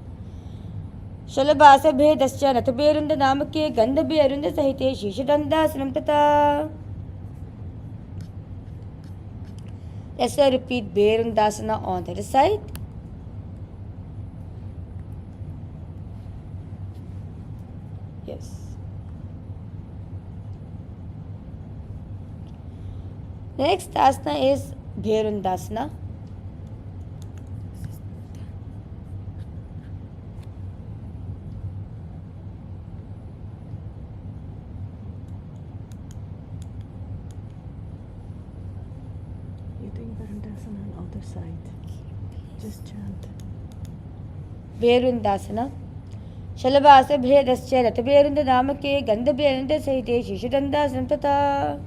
Shalabhasa bhedascha nathaberunda namake ganduberunda sahite shishadandhasanam tata. Let's repeat Berundasana on the other side. Yes. Next asana is Berundasana. You're doing Varandasana on the other side. Just chant. Berundasana. Shalabhasa bhedascha nathaberunda namake ganduberunda sahite shishadandhasanam tata.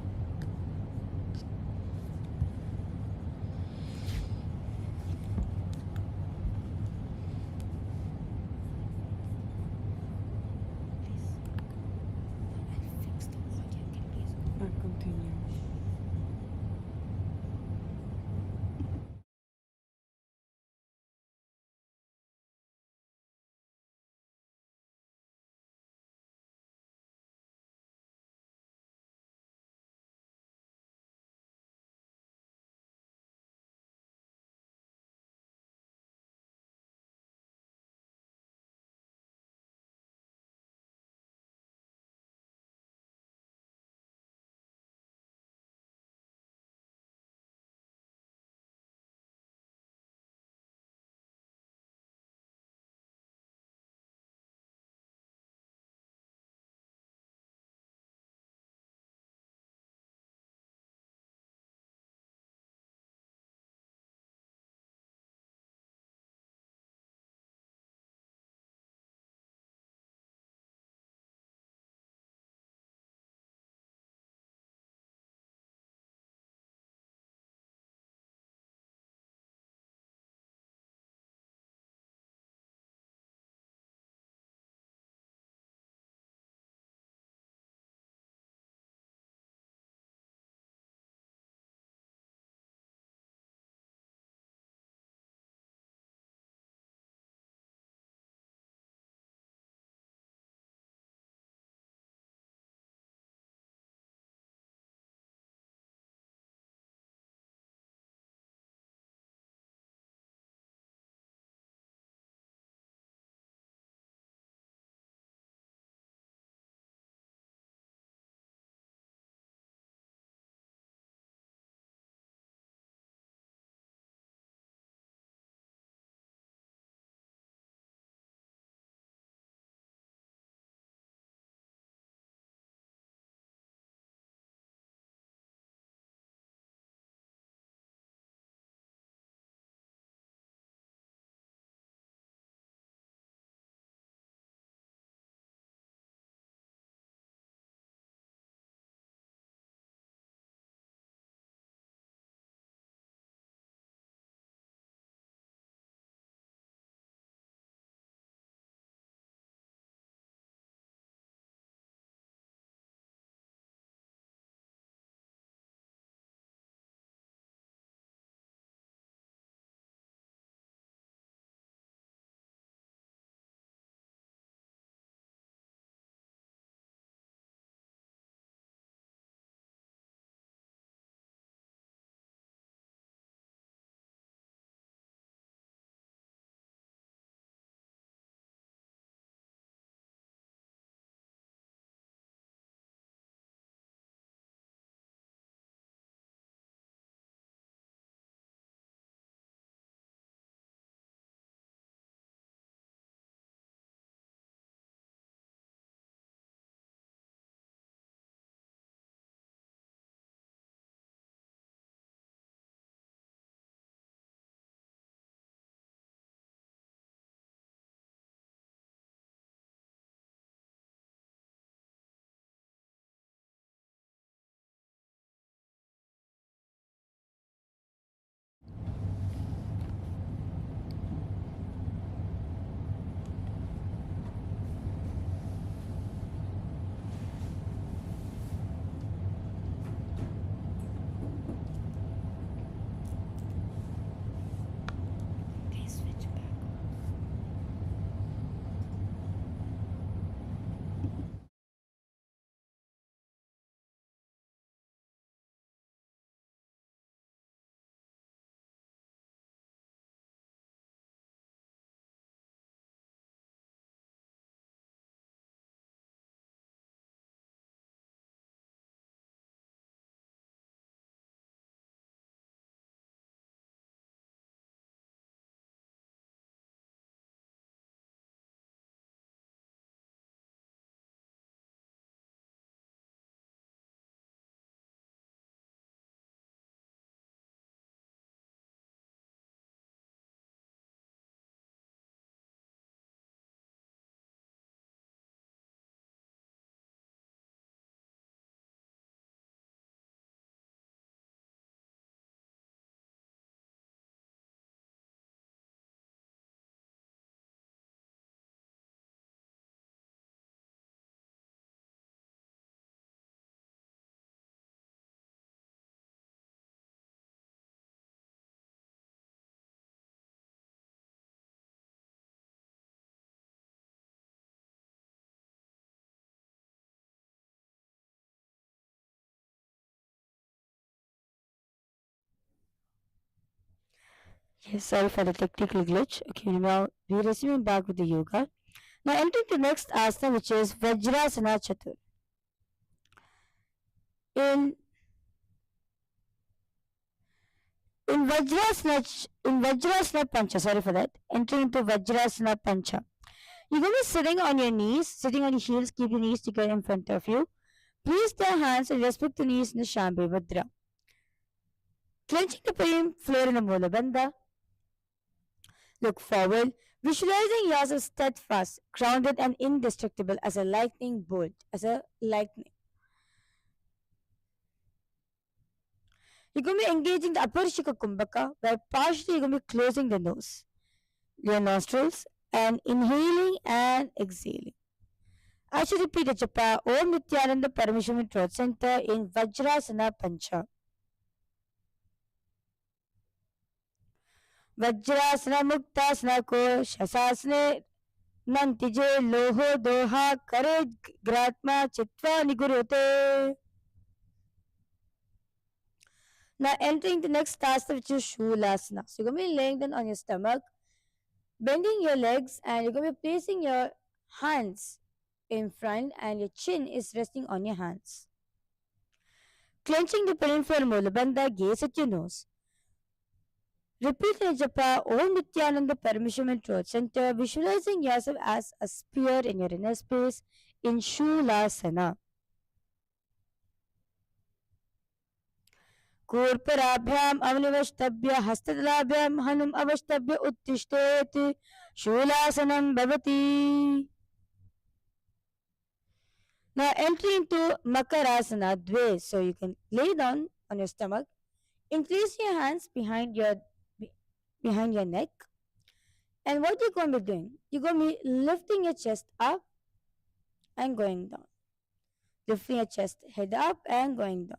Yes, sorry for the technical glitch. Okay, now we're resuming back with the yoga. Now entering to next asana, which is Vajrasana Chatur. In Vajrasana Pancha, sorry for that. Entering into Vajrasana Pancha. You're going to be sitting on your knees, sitting on your heels, keep your knees together in front of you. Place the hands and respect the knees in the Shambhi Mudra. Clenching the palm floor in the Mula Bandha. Look forward, visualizing yourself steadfast, grounded and indestructible as a lightning bolt, as a lightning. You're going to be engaging the Aparishika Kumbhaka, where partially you're going to be closing the nose, your nostrils, and inhaling and exhaling. I should repeat the japa Om Nithyananda Paramashiva Throat Center in Vajrasana Pancha. Vajrasana Muktasana Ko Shasasane Nantije Loho Doha Kare Gratma Chitva Nigurote. Now entering the next task, which is Shulasana. So you're going to be laying down on your stomach, bending your legs, and you're going to be placing your hands in front and your chin is resting on your hands. Clenching the pelvic floor Mulabandha, gaze at your nose. Repeat the japa Om Nithyananda Paramashiva Throat Center, visualizing yourself as a spear in your inner space in Shulasana. कूर्पराभ्याम अवनिवष्टभ्य हस्तदलाभ्याम हनुम अवष्टभ्य उत्तिष्ठेत शूलासनं भवति. Now entering into Makarasana Dve, so you can lay down on your stomach, increase your hands behind your neck, and what you're going to be doing, you're going to be lifting your chest up and going down, lifting your chest head up and going down.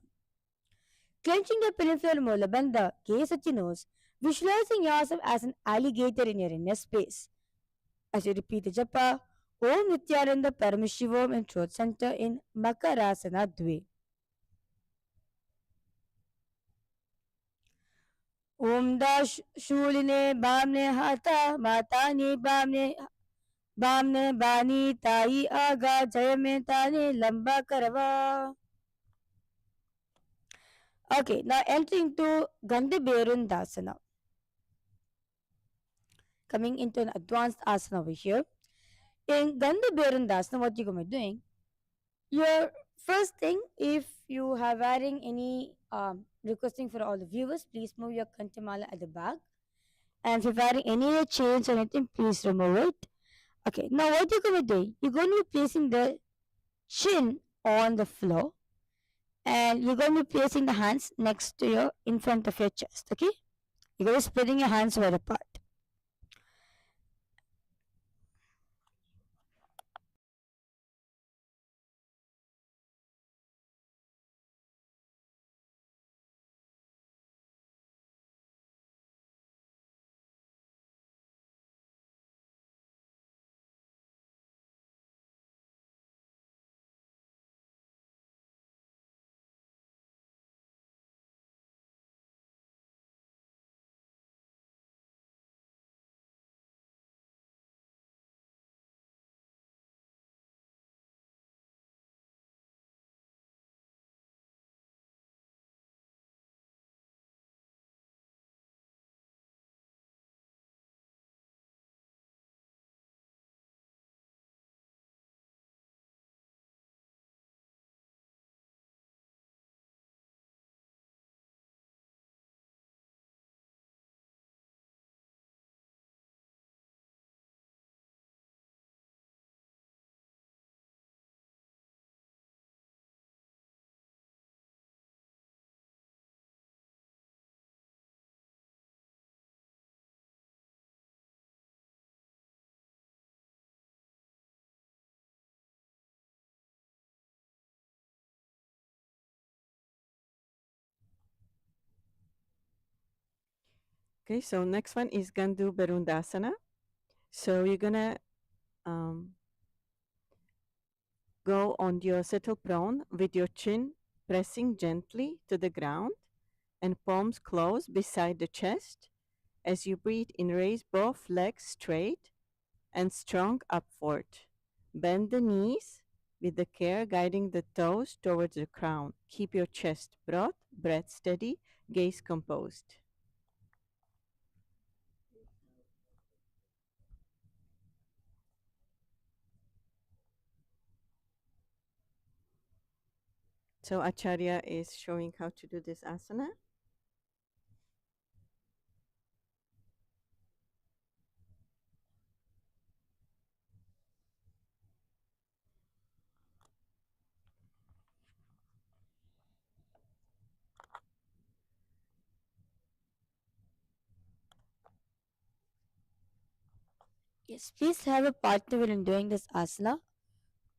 Clenching the peripheral molar bandha, gaze at your nose, visualizing yourself as an alligator in your inner space. As you repeat the japa, Om Nithyananda Paramashivam in Throat Center in Makarasana Dve. Om Da Shuline Bamne Hata Matani Bamne Bani Tai Aga Jayame Tani Lamba Karava. Okay, now entering to ganduberundasana. Coming into an advanced asana over here. In ganduberundasana, what you're going to be doing, your first thing, if you are wearing any requesting for all the viewers, please move your kantamala at the back. And if you're wearing any chains or anything, please remove it. Okay, now what you're going to be doing, you're going to be placing the chin on the floor. And you're going to be placing the hands next to your, in front of your chest, okay? You're going to be spreading your hands wide apart. Okay, so next one is ganduberundasana. So you're gonna go on your settle prone with your chin pressing gently to the ground and palms close beside the chest As you breathe in, raise both legs straight and strong upward. Bend the knees with the care guiding the toes towards the crown. Keep your chest broad, breath steady, gaze composed. So Acharya is showing how to do this asana. Yes, please have a partner when doing this asana.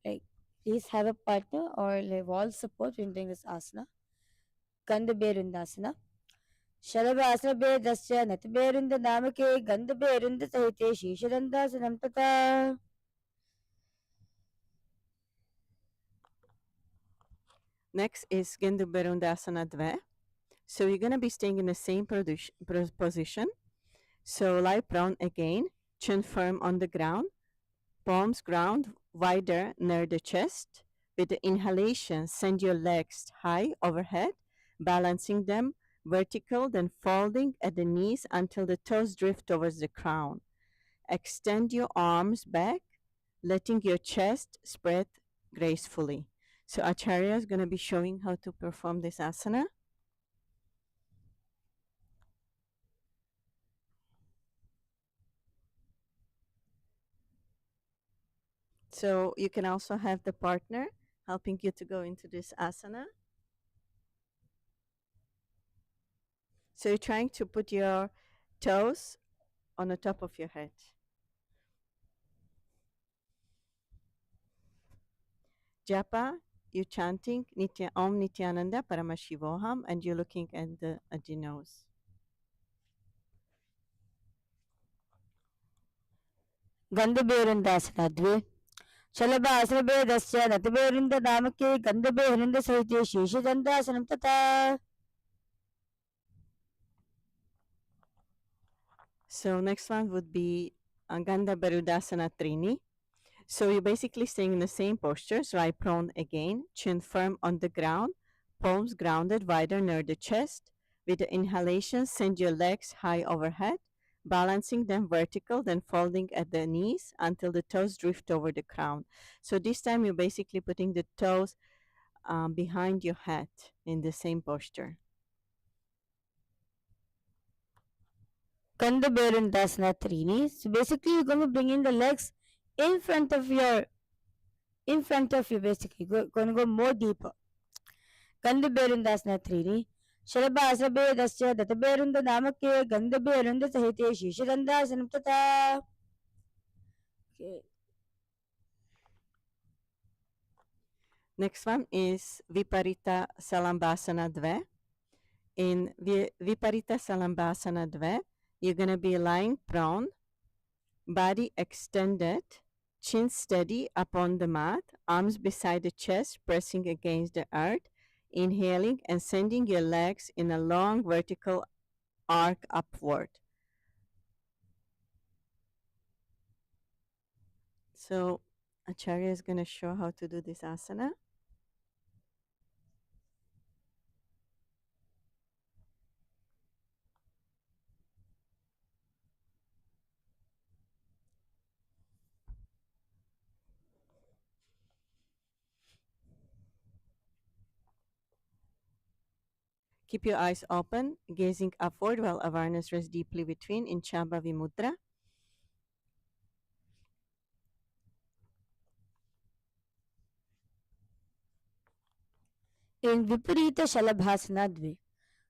Like, please have a partner or like wall support when doing this asana. Ganduberundasana. Shalabhasana bedasya natberunda namake ganduberunda sahite shishadandasanam tata. Next is ganduberundasana dve. So you're going to be staying in the same position. So lie prone again, chin firm on the ground, palms ground wider near the chest. With the inhalation, send your legs high overhead, balancing them vertical, then folding at the knees until the toes drift towards the crown. Extend your arms back, letting your chest spread gracefully. So Acharya is going to be showing how to perform this asana. So you can also have the partner helping you to go into this asana. So you're trying to put your toes on the top of your head. Japa, you're chanting Om Nithyananda Paramashivoham, and you're looking at the nose. Ganduberundasana dve. Shalabhasana bedasya natberunda namake ganduberunda sahite shishadandasanam tata. So next one would be Ganda Barudasana Trini. So you're basically staying in the same posture, so lie prone again, chin firm on the ground, palms grounded wider near the chest. With the inhalation, send your legs high overhead, balancing them vertical, then folding at the knees until the toes drift over the crown. So this time you're basically putting the toes behind your head in the same posture. Ganduberundasana trini. So basically you're going to bring in the legs in front of you basically. Going to go more deeper. Ganduberundasana trini. Shalabhasana bedasya natberunda namake ganduberunda sahite shishadandasanam tata. Okay. Next one is Viparita Salambasana Dve. In Viparita Salambasana Dve, you're going to be lying prone, body extended, chin steady upon the mat, arms beside the chest, pressing against the earth, inhaling and sending your legs in a long vertical arc upward. So Acharya is going to show how to do this asana. Keep your eyes open, gazing upward while awareness rests deeply between in Shambhavi Mudra. In Viparita Shalabhasana dve.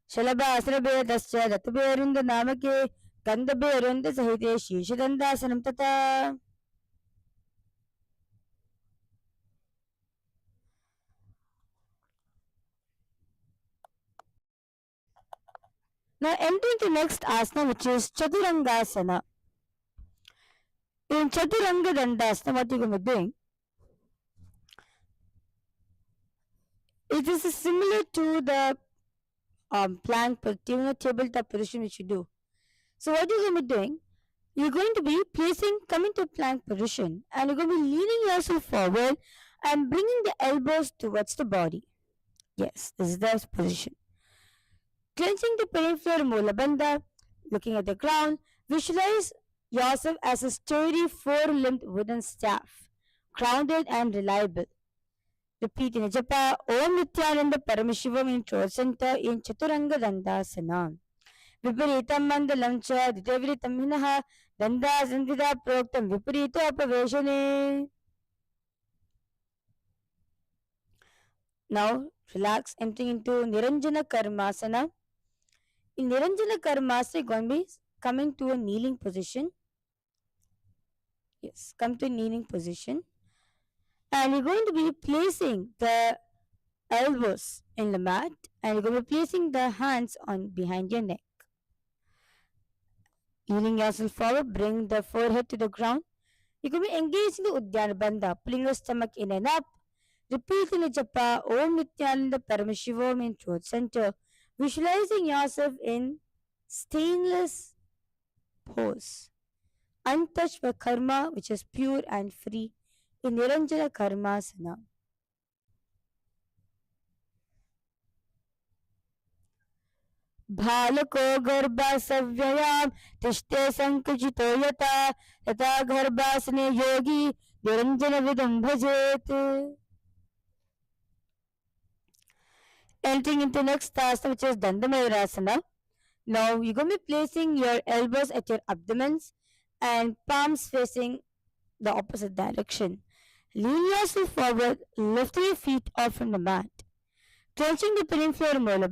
Shalabhasana bedasya natberunda namake ganduberunda sahite shishadandasanam tata. Now entering the next asana, which is Chaturangasana. In Chaturanga Dandasana, what you're going to be doing, it is similar to the plank tabletop position which you do. So what you're going to be doing, you're going to be coming to plank position, and you're going to be leaning yourself forward and bringing the elbows towards the body. Yes, this is the position. Clenching the peripheral molar bandha, looking at the ground, visualize yourself as a sturdy four-limbed wooden staff, grounded and reliable. Repeat in a japa, Om Nithyananda Paramashiva in throat center in Chaturanga Dandasana. Viparitam mandalam cha ditavritam hinaha dandasandhita proktam viparito apaveshane. Now relax, entering into Niranjana Karmasana. In Niranjana Karmasana, you're going to be coming to a kneeling position. Yes, come to a kneeling position. And you're going to be placing the elbows in the mat, and you're going to be placing the hands on behind your neck. Leaning yourself forward, bring the forehead to the ground. You're going to be engaging the Uddiyana Bandha, pulling your stomach in and up. Repeating the japa, Om Nithyananda Paramashivam in throat center. Visualizing yourself in stainless pose, untouched by karma, which is pure and free, in Niranjana Karmasana. भालको गर्भासव्ययां तिष्ठे संकुचितो यथा तथा गर्भासने योगी निरंजनविदं भजेत. Entering into next asana, which is Dandamayurasana. Now you're going to be placing your elbows at your abdomens and palms facing the opposite direction. Lean yourself forward, lift your feet off from the mat, clenching the peripheral molar.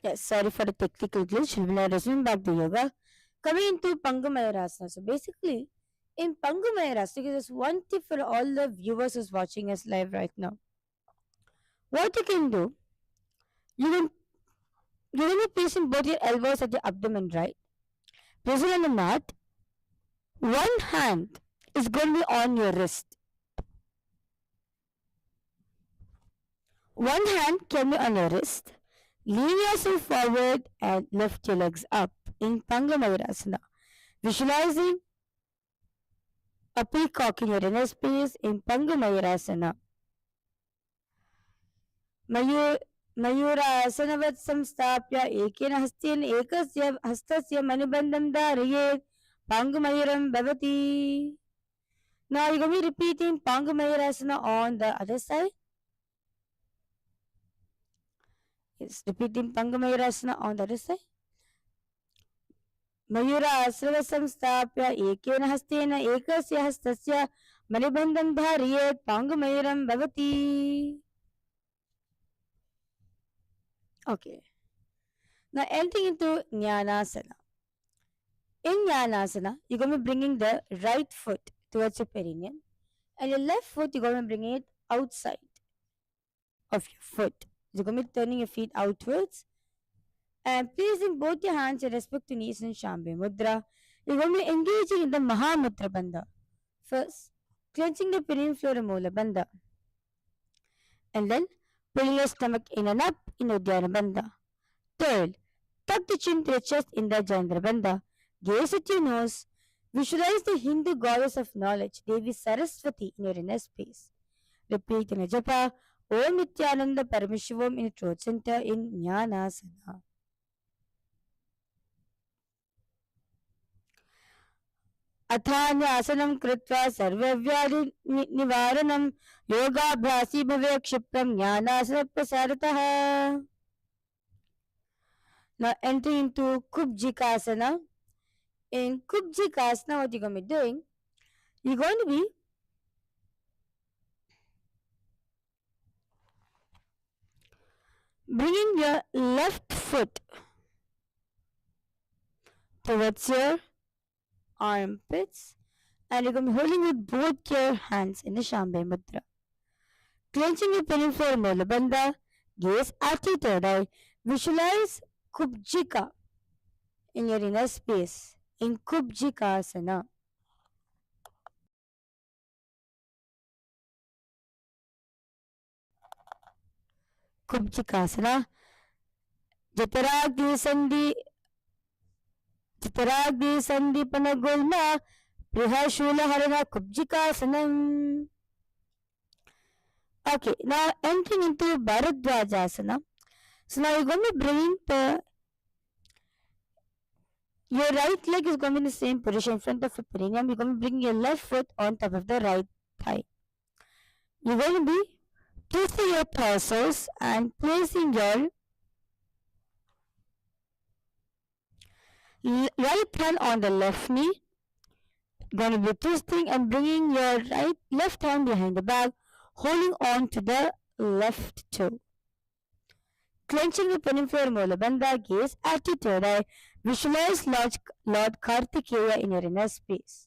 Yes, sorry for the technical glitch. We'll now resume back to yoga. Coming into Pangamayarasana. So basically, in Pangamayarasana, there's one tip for all the viewers who's watching us live right now. What you can do, you're going to be placing both your elbows at your abdomen, right? Place it on the mat. One hand is going to be on your wrist. One hand can be on your wrist. Lean yourself forward and lift your legs up in Pangamayurasana. Visualizing a peacock in your inner space in Pangamayurasana. मयूरासनवत् संस्थाप्य एकेन हस्तेन एकस्य हस्तस्य मणिबन्धं धारयेत् पाङ्गुमयूरं भवति. Now you're going to be repeating Pangamayurasana on the other side. Yes, repeating Pangamayurasana on the other side. मयूरासनवत् संस्थाप्य एकेन हस्तेन एकस्य हस्तस्य मणिबन्धं धारयेत् पाङ्गुमयूरं भवति. Okay. Now entering into Jnanasana. In Jnanasana, you're going to be bringing the right foot towards your perineum, and your left foot, you're going to be bringing it outside of your foot. You're going to be turning your feet outwards, And placing both your hands in respect to knees in Shambhi Mudra, you're going to be engaging in the Mahamudra Bandha. First, clenching the perineum floor and molar bandha. And then pulling your stomach in and up in Uddiyana Bandha. Third, tuck the chin to your chest in the Jandra Bandha. Gaze at your nose. Visualize the Hindu goddess of knowledge, Devi Saraswati, in your inner space. Repeat in a japa, Om Nithyananda Paramashivam in your throat center in Jnanasana. अथान्यासनं कृत्वा सर्वव्याधि निवारणं योगाभ्यासी भवे क्षिप्रं ज्ञानासन प्रसारतः. Now entering into Kubjikasana. In Kubjikasana, what you're going to be doing, you're going to be bringing your left foot towards your armpits, and you're going to be holding with both your hands in the Shambhi Mudra. Clenching your perineum floor molar bandha, gaze at your third eye. Visualize Kubjika in your inner space in Kubjikasana. Kubjikasana. Jitaragni Sandipana Gulma Prihashula Harana Kubjikasanam. Okay, now entering into Bharadwajasana. So now you're going to be bringing your right leg is going to be in the same position in front of the perineum. You're going to be bringing your left foot on top of the right thigh. You're going to be twisting your torsos and placing your right hand on the left knee. Going to be twisting and bringing your left hand behind the back, holding on to the left toe. Clenching the perineum floor molar bandha, gaze at your third eye. Visualize Lord Kartikeya in your inner space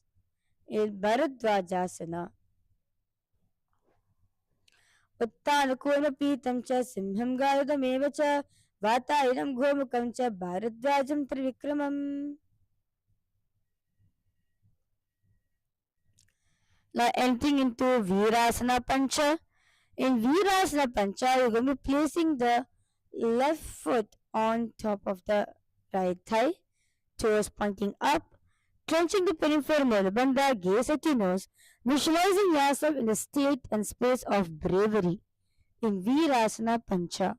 in Bharadwajasana. Uttanukonapitam cha simham garudameva cha vatayinam gomukam cha Bharadwajam trivikramam. Now entering into Virasana Pancha. In Virasana Pancha, you're going to be placing the left foot on top of the right thigh, toes pointing up, clenching the perineum floor molar bandha, gaze at your nose, visualizing yourself in the state and space of bravery in Virasana Pancha.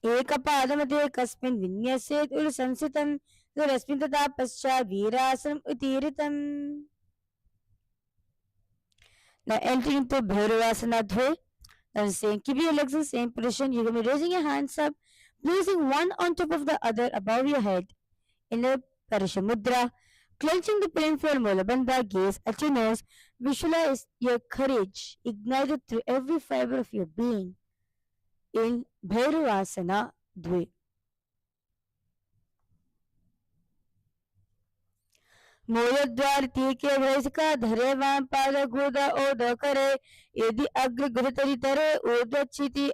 एकपादमध्ये कस्मिन् विन्यसेत् उलसंसितं तदस्मिन् तथा पश्चात् वीरासनम् उत्तीर्णम्. Now entering into Bhairavasana Dve. Now saying keep your legs in the same position. You're going to be raising your hands up, placing one on top of the other above your head in a Parishamudra, clenching the perineum floor molar bandha, gaze at your nose, visualize your courage ignited through every fiber of your being in Bhairavasana Dve. मूलद्वार तीके वैसका धरे वाम पाद गुदा ओद करे यदि अग्र गुरुतरी तरे ऊर्ध्वच्छिति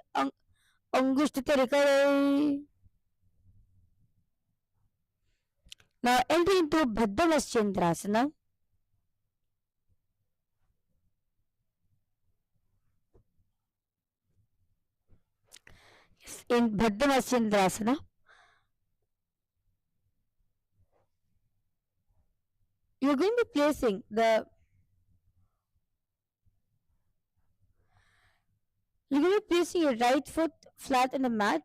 अंगुष्ठ तरी करे. Now entering into Padmasana. In Padmasana, you're going to be placing your right foot flat on the mat.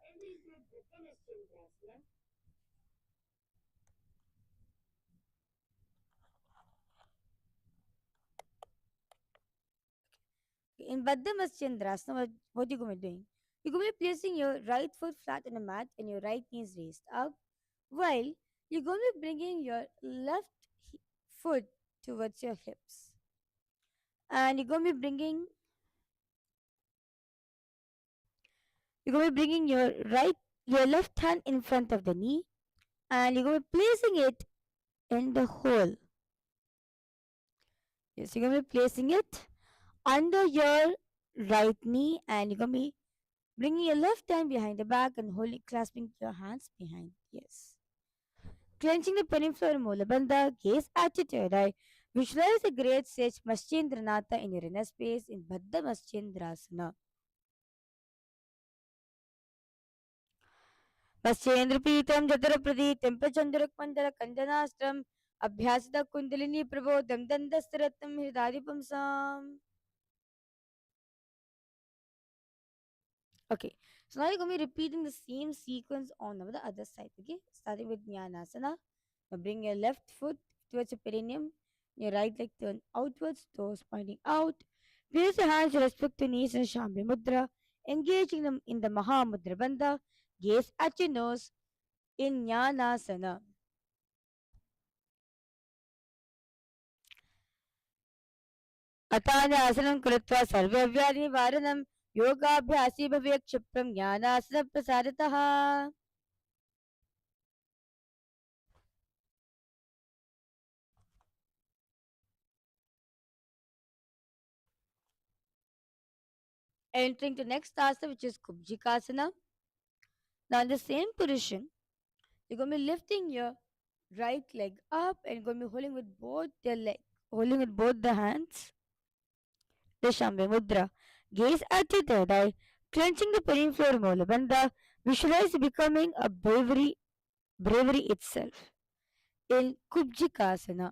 In Padmasana, what you're going to be doing? You're going to be placing your right foot flat on the mat and your right knee is raised up, while you're going to be bringing your left foot towards your hips. And you're going to be bringing your left hand in front of the knee, and you're going to be placing it in the hole. Yes, you're going to be placing it under your right knee, and you're going to be bringing your left hand behind the back and holding, clasping your hands behind. Yes. Clenching the penile molar bandha, gaze at your third eye. Visualize the great sage Maschendranatha in your inner space in Baddha Maschendrasana. Maschendrapitam Jatarapraditam Pachandarakmandala Kandanastram Abhyasita Kundalini Prabodham Dandastaratam Hridadipamsam. Okay, so now you're going to be repeating the same sequence on the other side. Okay, starting with Jnanasana. Now bring your left foot towards your perineum, your right leg turn outwards, toes pointing out. Place your hands with respect to knees in Shambhi Mudra, engaging them in the Maha Mudra Bandha. Gaze at your nose in Jnanasana. अतान्यासनं कृत्वा सर्वव्याधिनिवारणं योगाभ्यासी भवेत् क्षिप्रं ज्ञानासनप्रसादतः. Entering to next asana, which is Kubjikasana. Now in the same position, you're going to be lifting your right leg up and going to be holding with both your legs, holding with both the hands. The Shambhi Mudra. Gaze at your third eye, clenching the peripheral molar bandha. Visualize becoming a bravery itself. In Kubjikasana.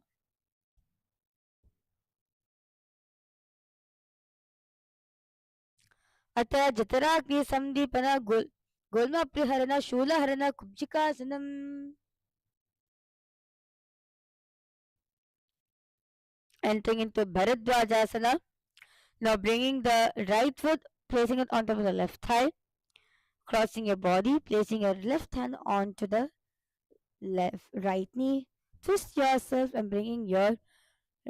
अथ जतराग्नि Sandipan गोल्म शूलहरण कुब्जिकासनम. Entering into Bharadwajasana. Now bringing the right foot, placing it on top of the left thigh, crossing your body, placing your left hand onto the right knee. Twist yourself and bringing your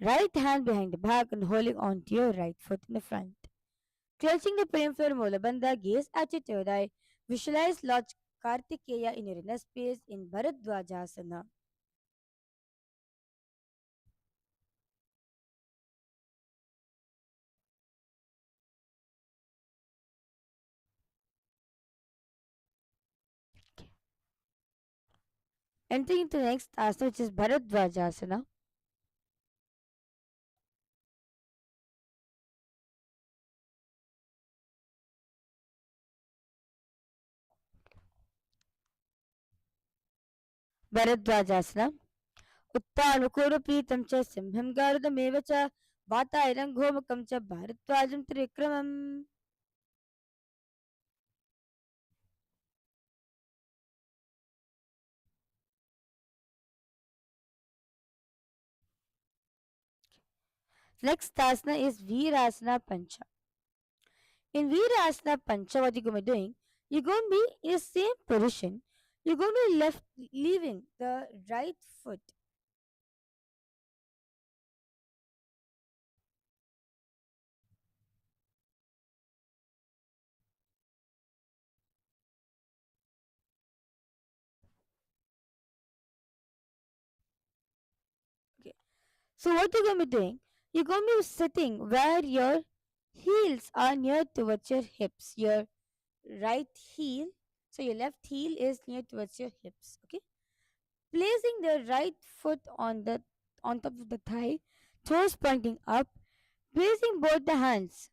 right hand behind the back and holding onto your right foot in the front. Clenching the peripheral molar bandha, gaze at your third eye. Visualize Lord Kartikeya in your inner space in Bharadwajasana. Entering into the next asana, which is Bharadwajasana. Bharadwajasana. उत्तानुकूलपीतं च सिंहं गारुदमेव च वातायनं घोमुखं च भारद्वाजं त्रिविक्रमम्. Next asana is Virasana Pancha. In Virasana Pancha, what you're going to be doing, you're going to be in the same position. You're going to be leaving the right foot. Okay. So what you're going to be doing, you're going to be sitting where your heels are near towards your hips. Your right heel, so your left heel is near towards your hips. Okay. Placing the right foot on top of the thigh, toes pointing up, placing both the hands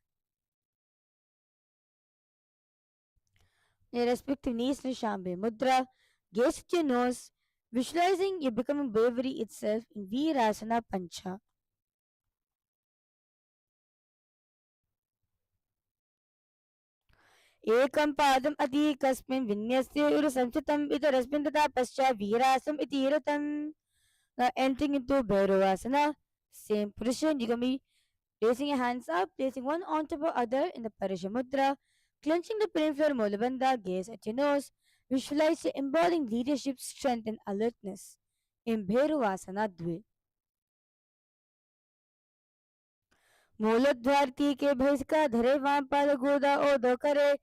near respective knees in Shambhi Mudra, gaze at your nose, visualizing you becoming bravery itself in Virasana Pancha. एकं पादम् अतीकस्मिन् विन्यस्य उरुसंस्थितम् इतरस्मिन् तथा पश्चात् वीरासम् इति रतम्. Now entering into Bhairavasana, same position, you're going to be placing your hands up, placing one on top of the other in the Parisha Mudra, clenching the peripheral molar bandha, gaze at your nose, visualize your embodying leadership, strength and alertness in Bhairavasana Dve. मूलोद्वारती के भैंसका धरे वाम पाद गोदा ओ दो करे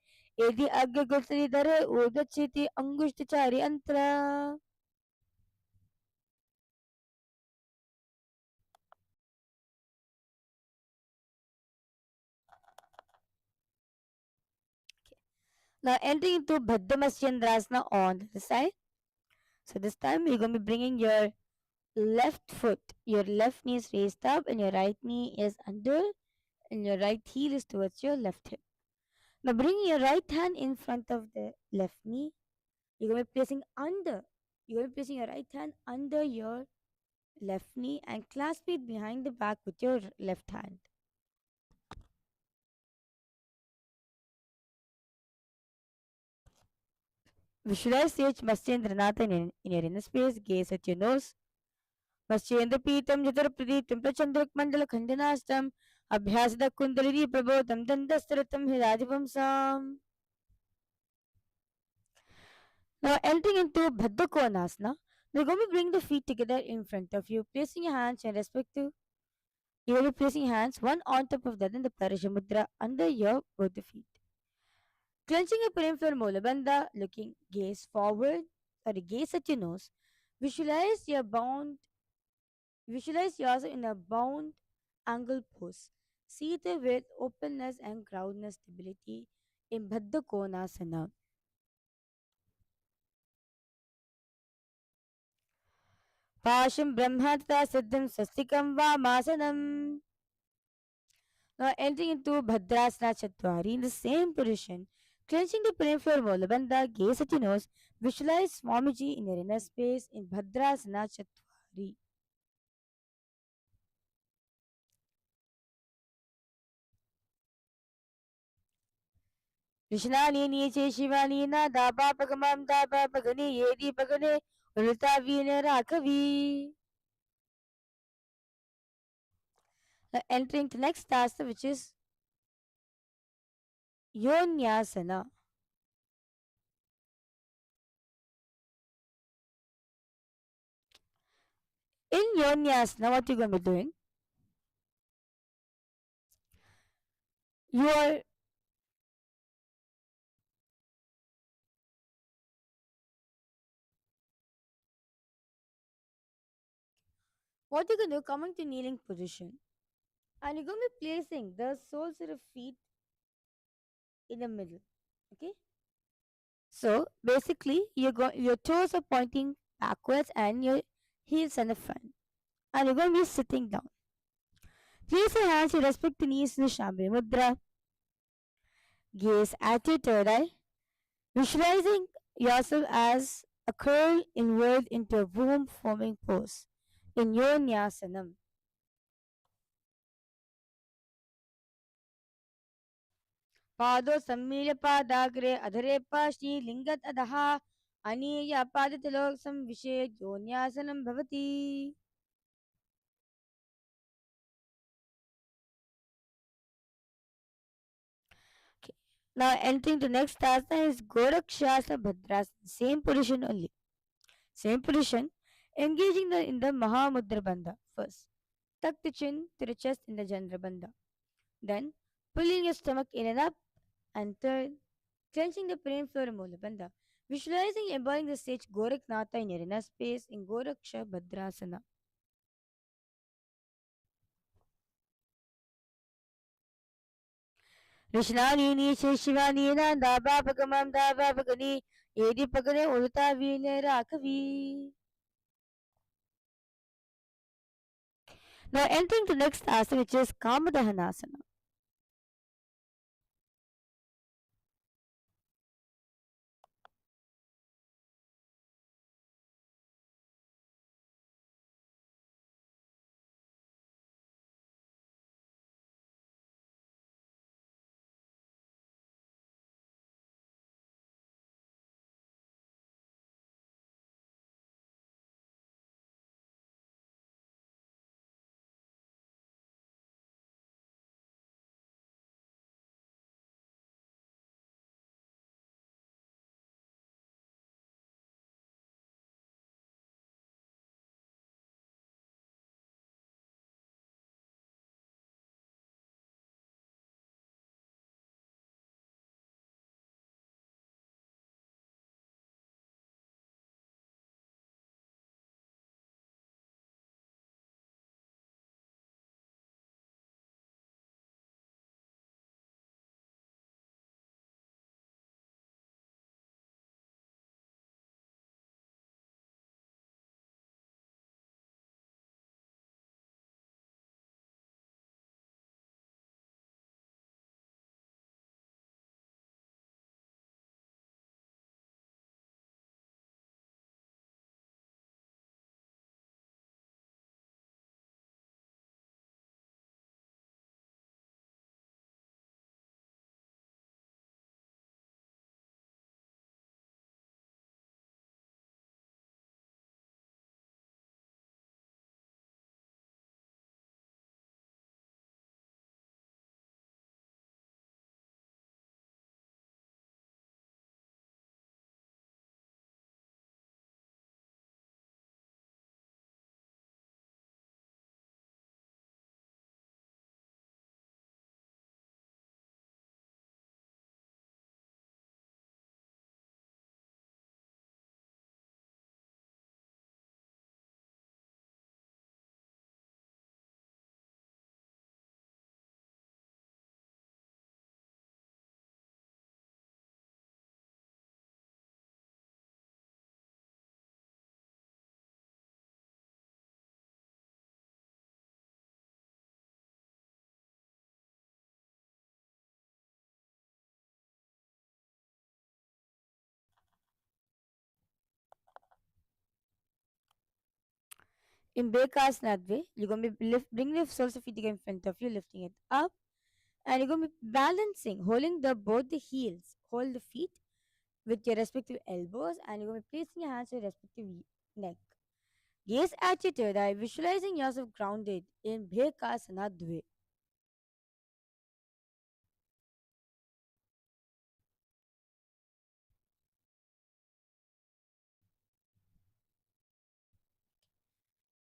एदि अग्ग गुत्री धरे ऊर्ध्वचिति अंगुष्ठचारी अंतरा. Now entering into Padmasana on the other side. So this time you're going to be bringing your left foot, your left knee is raised up and your right knee is under and your right heel is towards your left hip. Now bringing your right hand in front of the left knee, you're going to be placing under, you're going to be placing your right hand under your left knee and clasp it behind the back with your left hand. Visualize Sage Matsyendranath in your inner space, gaze at your nose. Matsyendrapītam Jatarapradītam Prachandrakmandala Khandanastam Abhyasada Kundalini Prabodham Dandastaratam Hirajavamsam. Now entering into Baddha Konasana, we're going to bring the feet together in front of you, placing your hands in respective. You will be placing hands one on top of the other in the Parashamudra under your both the feet. Clenching your peripheral molar bandha, looking gaze forward, gaze at your nose. Visualize yourself in a bound angle pose, seated with openness and groundness stability in Baddha Konasana. Pasham Brahmata Siddham Sastikam Vamasanam. Now entering into Bhadrasana Chatwari in the same position, clenching the peripheral molar bandha, gaze at your nose, visualize Swamiji in your inner space in Bhadrasana Chatwari. Krishnani Niche Shivani Na Daba Pagamam Daba Pagani Yedi Pagane Ulta Vina Rakavi. Now entering to next asana, which is Yonyasana. In Yonyasana, what you're going to be doing? You are what you're going to do? Coming to kneeling position, and you're going to be placing the soles of your feet in the middle. Okay. So basically, your toes are pointing backwards and your heels on the front, and you're going to be sitting down. Place your hands to respect the knees in the Shambhavi Mudra. Gaze at your third eye, visualizing yourself as a curl inward into a womb forming pose in Yonyasanam. पादो सम्मील्य पादाग्रे अधरे पाशी लिंगत अधः अनीय पादतलोक संविशे योन्यासनं भवति. Okay. Now entering to next asana is Gorakshasa Bhadrasana. Same position only. Same position. Engaging in the Mahamudra Bandha first. Tuck the chin to the chest in the Jandra Bandha. Then pulling your stomach in and up. And third, clenching the peripheral molar bandha. Visualizing embodying the sage Goraknatha in your inner space in Goraksha Bhadrasana. Rishnani Niche Shivani Nanda Babagamam Dava Bagani Edi Pagane Ulta Vine Rakavi. Now entering to next asana, which is Kamadahanasana. In Bekasana way, you're going to be bring the soles of feet in front of you, lifting it up, and you're going to be balancing, holding the both the heels, hold the feet with your respective elbows, and you're going to be placing your hands on your respective neck. Gaze at your third eye, visualizing yourself grounded in Bhekasana Dve.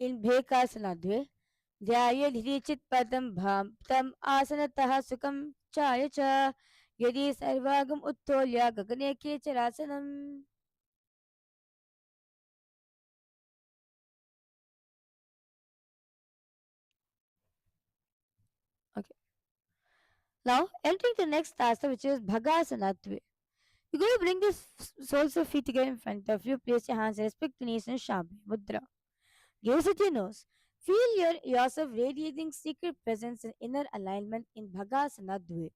In Bhekasana Dve, ध्यायेधिचित् पदं भां तम् आसनतः सुखं चाय च यदि सर्वागम उत्तोल्य गगने केचरासनम्. Okay. Now entering the next asana, which is Bhagasana. You're going to bring the soles of feet together in front of you. Place your hands respect to knees and Shabhi Mudra. Gaze at your nose. Feel yourself radiating secret presence and inner alignment in Bhagasana Dve.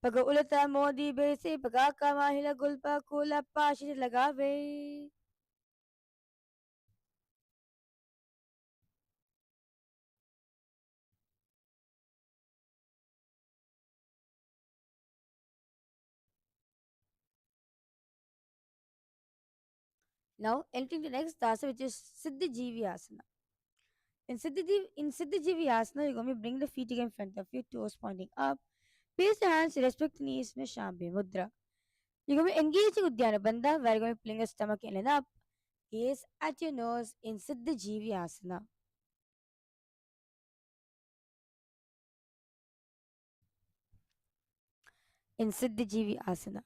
Pag ulata modi bese pagka kamahila gulpa kula pashi lagave. Now entering the next asana, which is Siddhi Jivi Asana. In Siddhi Jivi Asana, you're going to bring the feet again in front of you, toes pointing up. Place the hands respect the knees in Shambhi Mudra. You're going to be engaging Uddiyana Bandha, where you're going to bring your stomach in and up. Gaze at your nose in Siddhi Jivi Asana. In Siddhi Jivi Asana.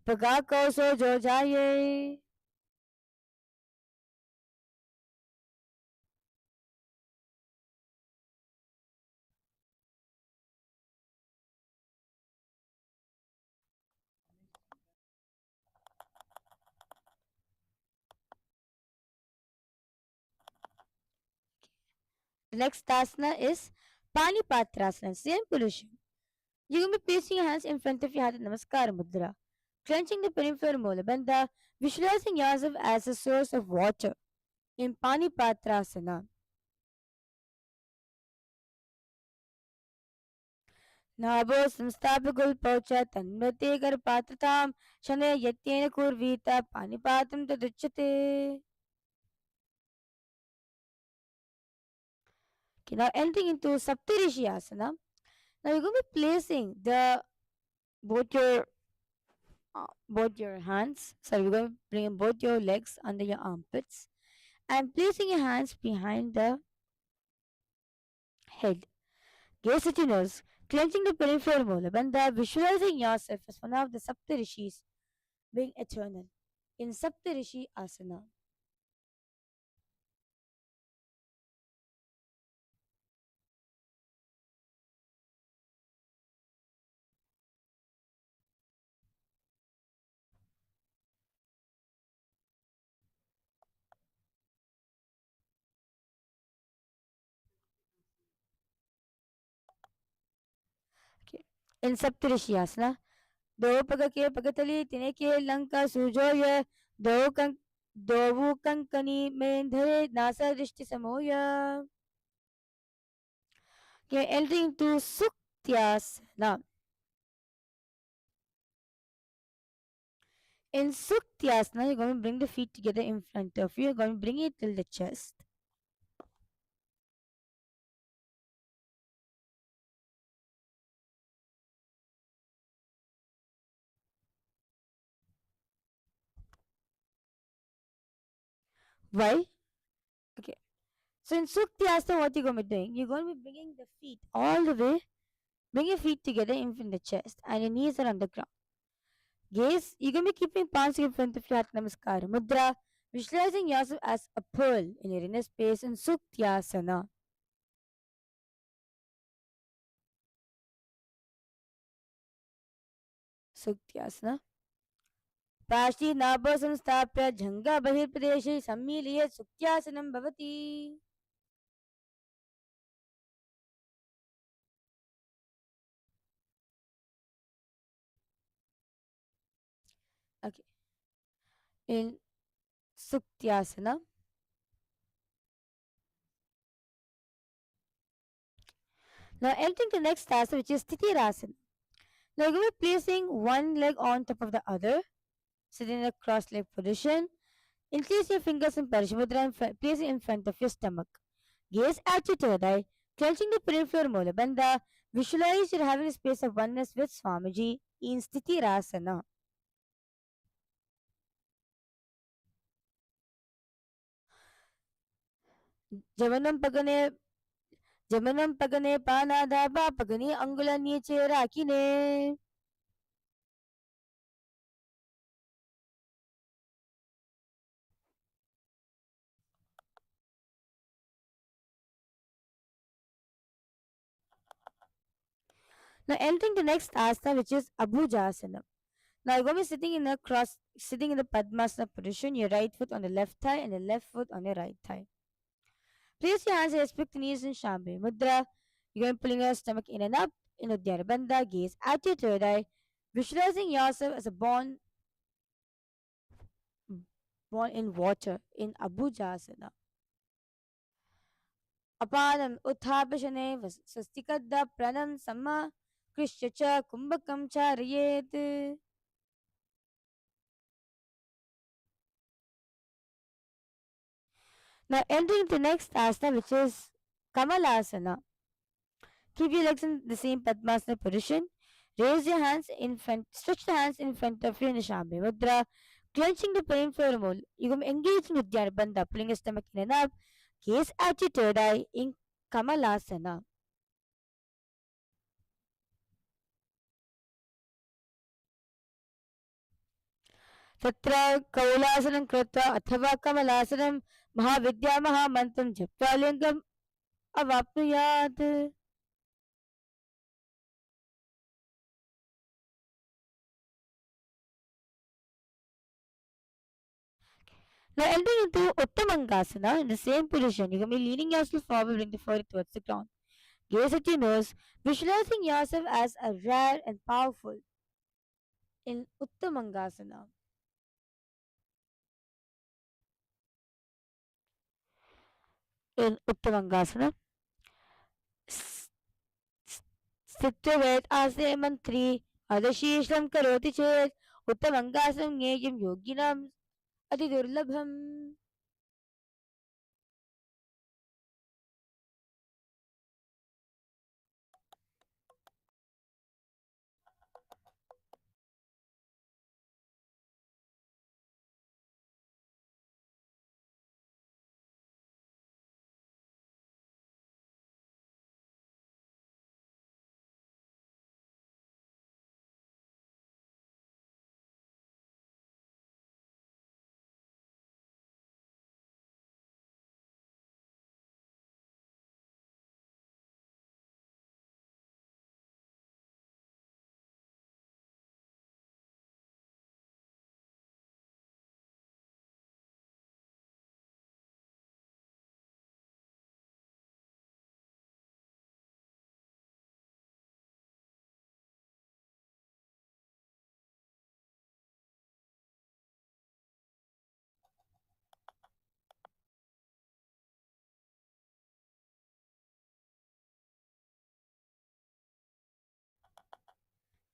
Paga Koso Jojaye. The next asana is Panipatrasana, same position. You're going to be placing your hands in front of your heart in Namaskar Mudra, clenching the peripheral molar bandha, visualizing yourself as a source of water in Panipatrasana. नाभो संस्थाप्य तन्मते कर पात्रताम शनय यत्येन कुर्वीत पानिपात्रं तदुच्यते. Okay, now entering into Saptarishi Asana. Now you're going to be placing the both your hands. Sorry, we're going to bring both your legs under your armpits and placing your hands behind the head. Gaze at your nose, clenching the peripheral molar bandha, visualizing yourself as one of the Saptarishis being eternal in Saptarishi Asana. Okay. In Saptarishyasana, do pagake pagatali tineke lanka sujoya do kan dovu kankani mendhare nasa drishti samoya. Okay, entering into Suktyasana. In Suktyasana, you're going to bring the feet together in front of you. You're going to bring it till the chest. Why? Okay. So in Suktyasana, what you're going to be doing? You're going to be bringing the feet all the way. Bring your feet together in the chest and your knees are on the ground. Gaze, you're going to be keeping palms in front of your heart, Namaskara Mudra, visualizing yourself as a pearl in your inner space in Suktyasana. Suktyasana. Parshvi नाभ संस्थाप्य झंगा बहिर्प्रदेशे सम्मील्य सुख्यासनं भवति. Okay. in Suktyasana. Now entering the next asana, which is Titirasana. Now you're going to be placing one leg on top of the other, sitting in a cross-leg position. Increase your fingers in Parishamudra and place it in front of your stomach. Gaze at your third eye, clenching the peripheral molar bandha. Visualize you're having a space of oneness with Swamiji in Stitirasana. Javanam pagane Jamanam pagane panadaba pagani angula niche rakine. Now entering the next asana, which is Abhujasana. Now you're going to be sitting in the Padmasana position, your right foot on the left thigh and the left foot on your right thigh. Place your hands and respect the knees in Shambhi Mudra. You're going to pulling your stomach in and up in Uddiyana Bandha. Gaze at your third eye, visualizing yourself as a born in water in Abhujasana. Apanam Utthapashane Swastikadda Pranam Samma Krishyacha Kumbhakam Charayet. Now entering the next asana, which is Kamalasana. Keep your legs in the same Padmasana position. Raise your hands in front, stretch the hands in front of you in Shambhi Mudra, clenching the peripheral mole. You're going to engage in Uddiyana Bandha, pulling your stomach in and up. Gaze at your third eye in Kamalasana. तत्र कौलासनं कृत्वा अथवा कमलासनं महाविद्या महामन्त्रं जप्त्वा लिङ्गम् अवाप्नुयात्. Now entering into Uttamangasana in the same position, you're going to be leaning yourself forward, bring the forehead towards the ground. Gaze at your nose, visualizing yourself as a rare and powerful in Uttamangasana. In Uttamangasana, स्थित्य वेद आसे मंत्री अदशीर्षं करोति चेत् उत्तमंगासनं ज्ञेयं योगिनाम् अति दुर्लभम्.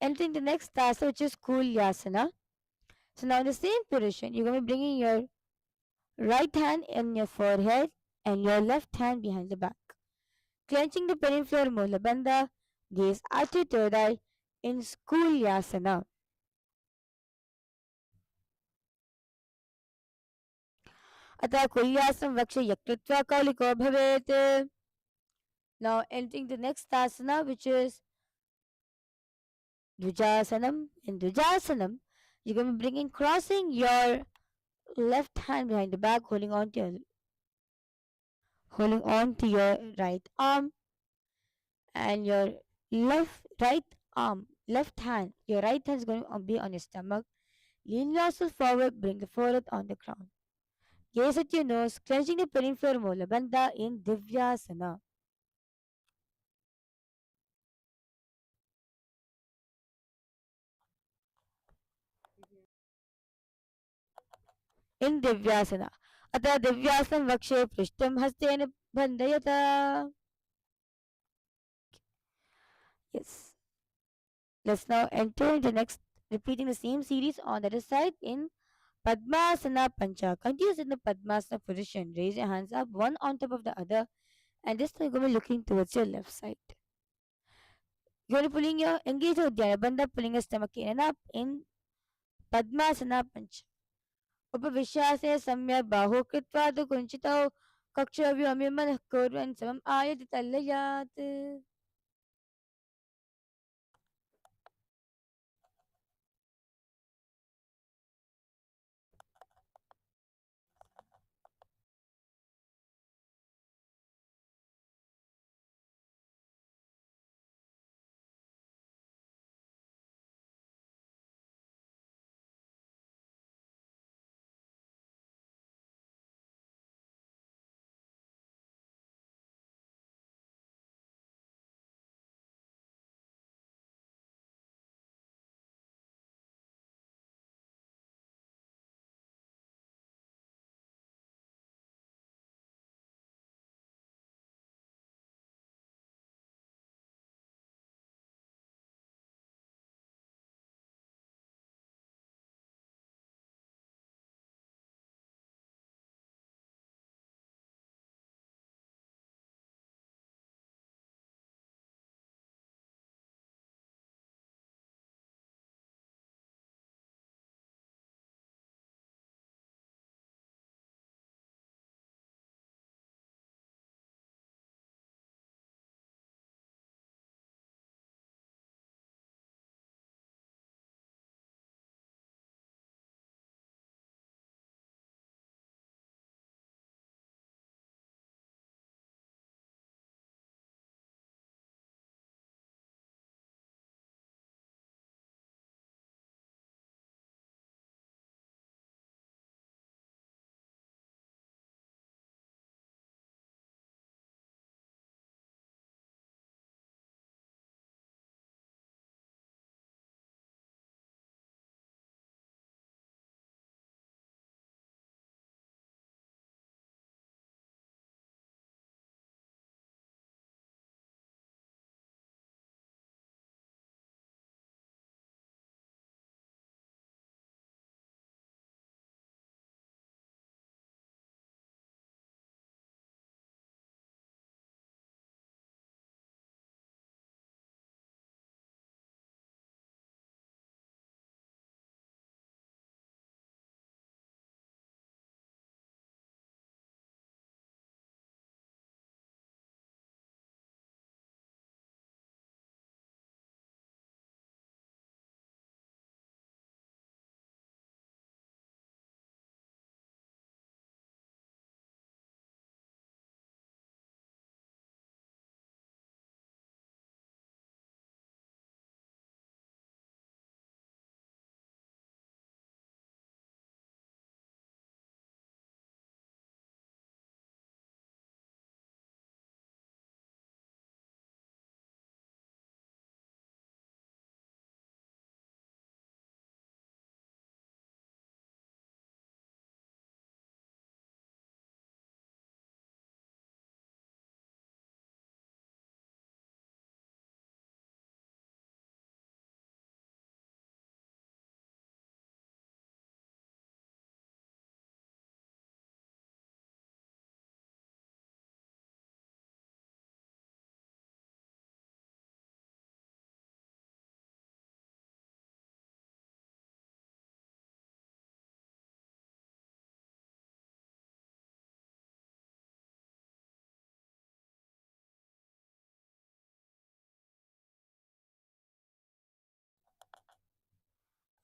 Entering the next asana, which is Kulyasana. So now in the same position, you're going to be bringing your right hand in your forehead and your left hand behind the back. Clenching the peripheral molar bandha, gaze at your third eye in Kulyasana. अतः कुल्यासनं वक्ष यकृत्वा कौलिको भवेत्. Now entering the next asana, which is Dvijasanam. In Dvijasanam, you're going to be crossing your left hand behind the back, holding on to your right arm, and your left hand, your right hand is going to be on your stomach. Lean yourself forward, bring the forehead on the ground. Gaze at your nose, clenching the peripheral molar bandha in Divyasana. in Divyasana. Ata Divyasam Vakshe Prishtam Hastena Bandayata. Yes. Let's now enter into next, repeating the same series on the other side in Padmasana Pancha. Continue in the Padmasana position. Raise your hands up, one on top of the other, and this time you're going to be looking towards your left side. You're going to pulling your engage your Dhyana Bandha, pulling your stomach in and up in Padmasana Pancha. उपविश्यासे सम्यक् बाहु कृत्वा तु कुञ्चितौ कक्षव्योम्यमनः कुर्वन् समम् Ayati तल्लयात्.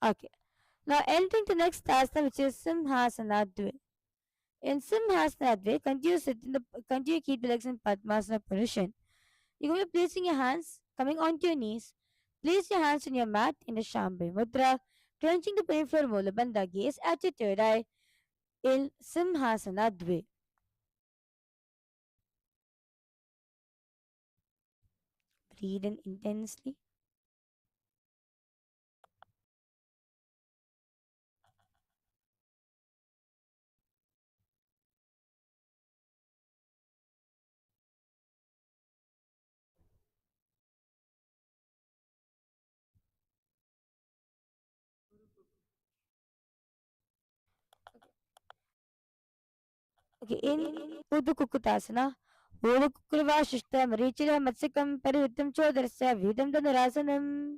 Okay. Now entering the next asana, which is Simhasana Dve. In Simhasana Dve, continue keep the legs in Padmasana position. You're going to be placing your hands coming onto your knees. Place your hands on your mat in the Shambhavi Mudra, clenching the pelvic floor, Mulabandha, gaze at your third eye in Simhasana Dve. Breathe in intensely. Okay, in Uddha Kukutasana, Uddha Kukurva Shishta Marichira Matsikam Parivitam Chodarasya Vidam Dhanarasanam.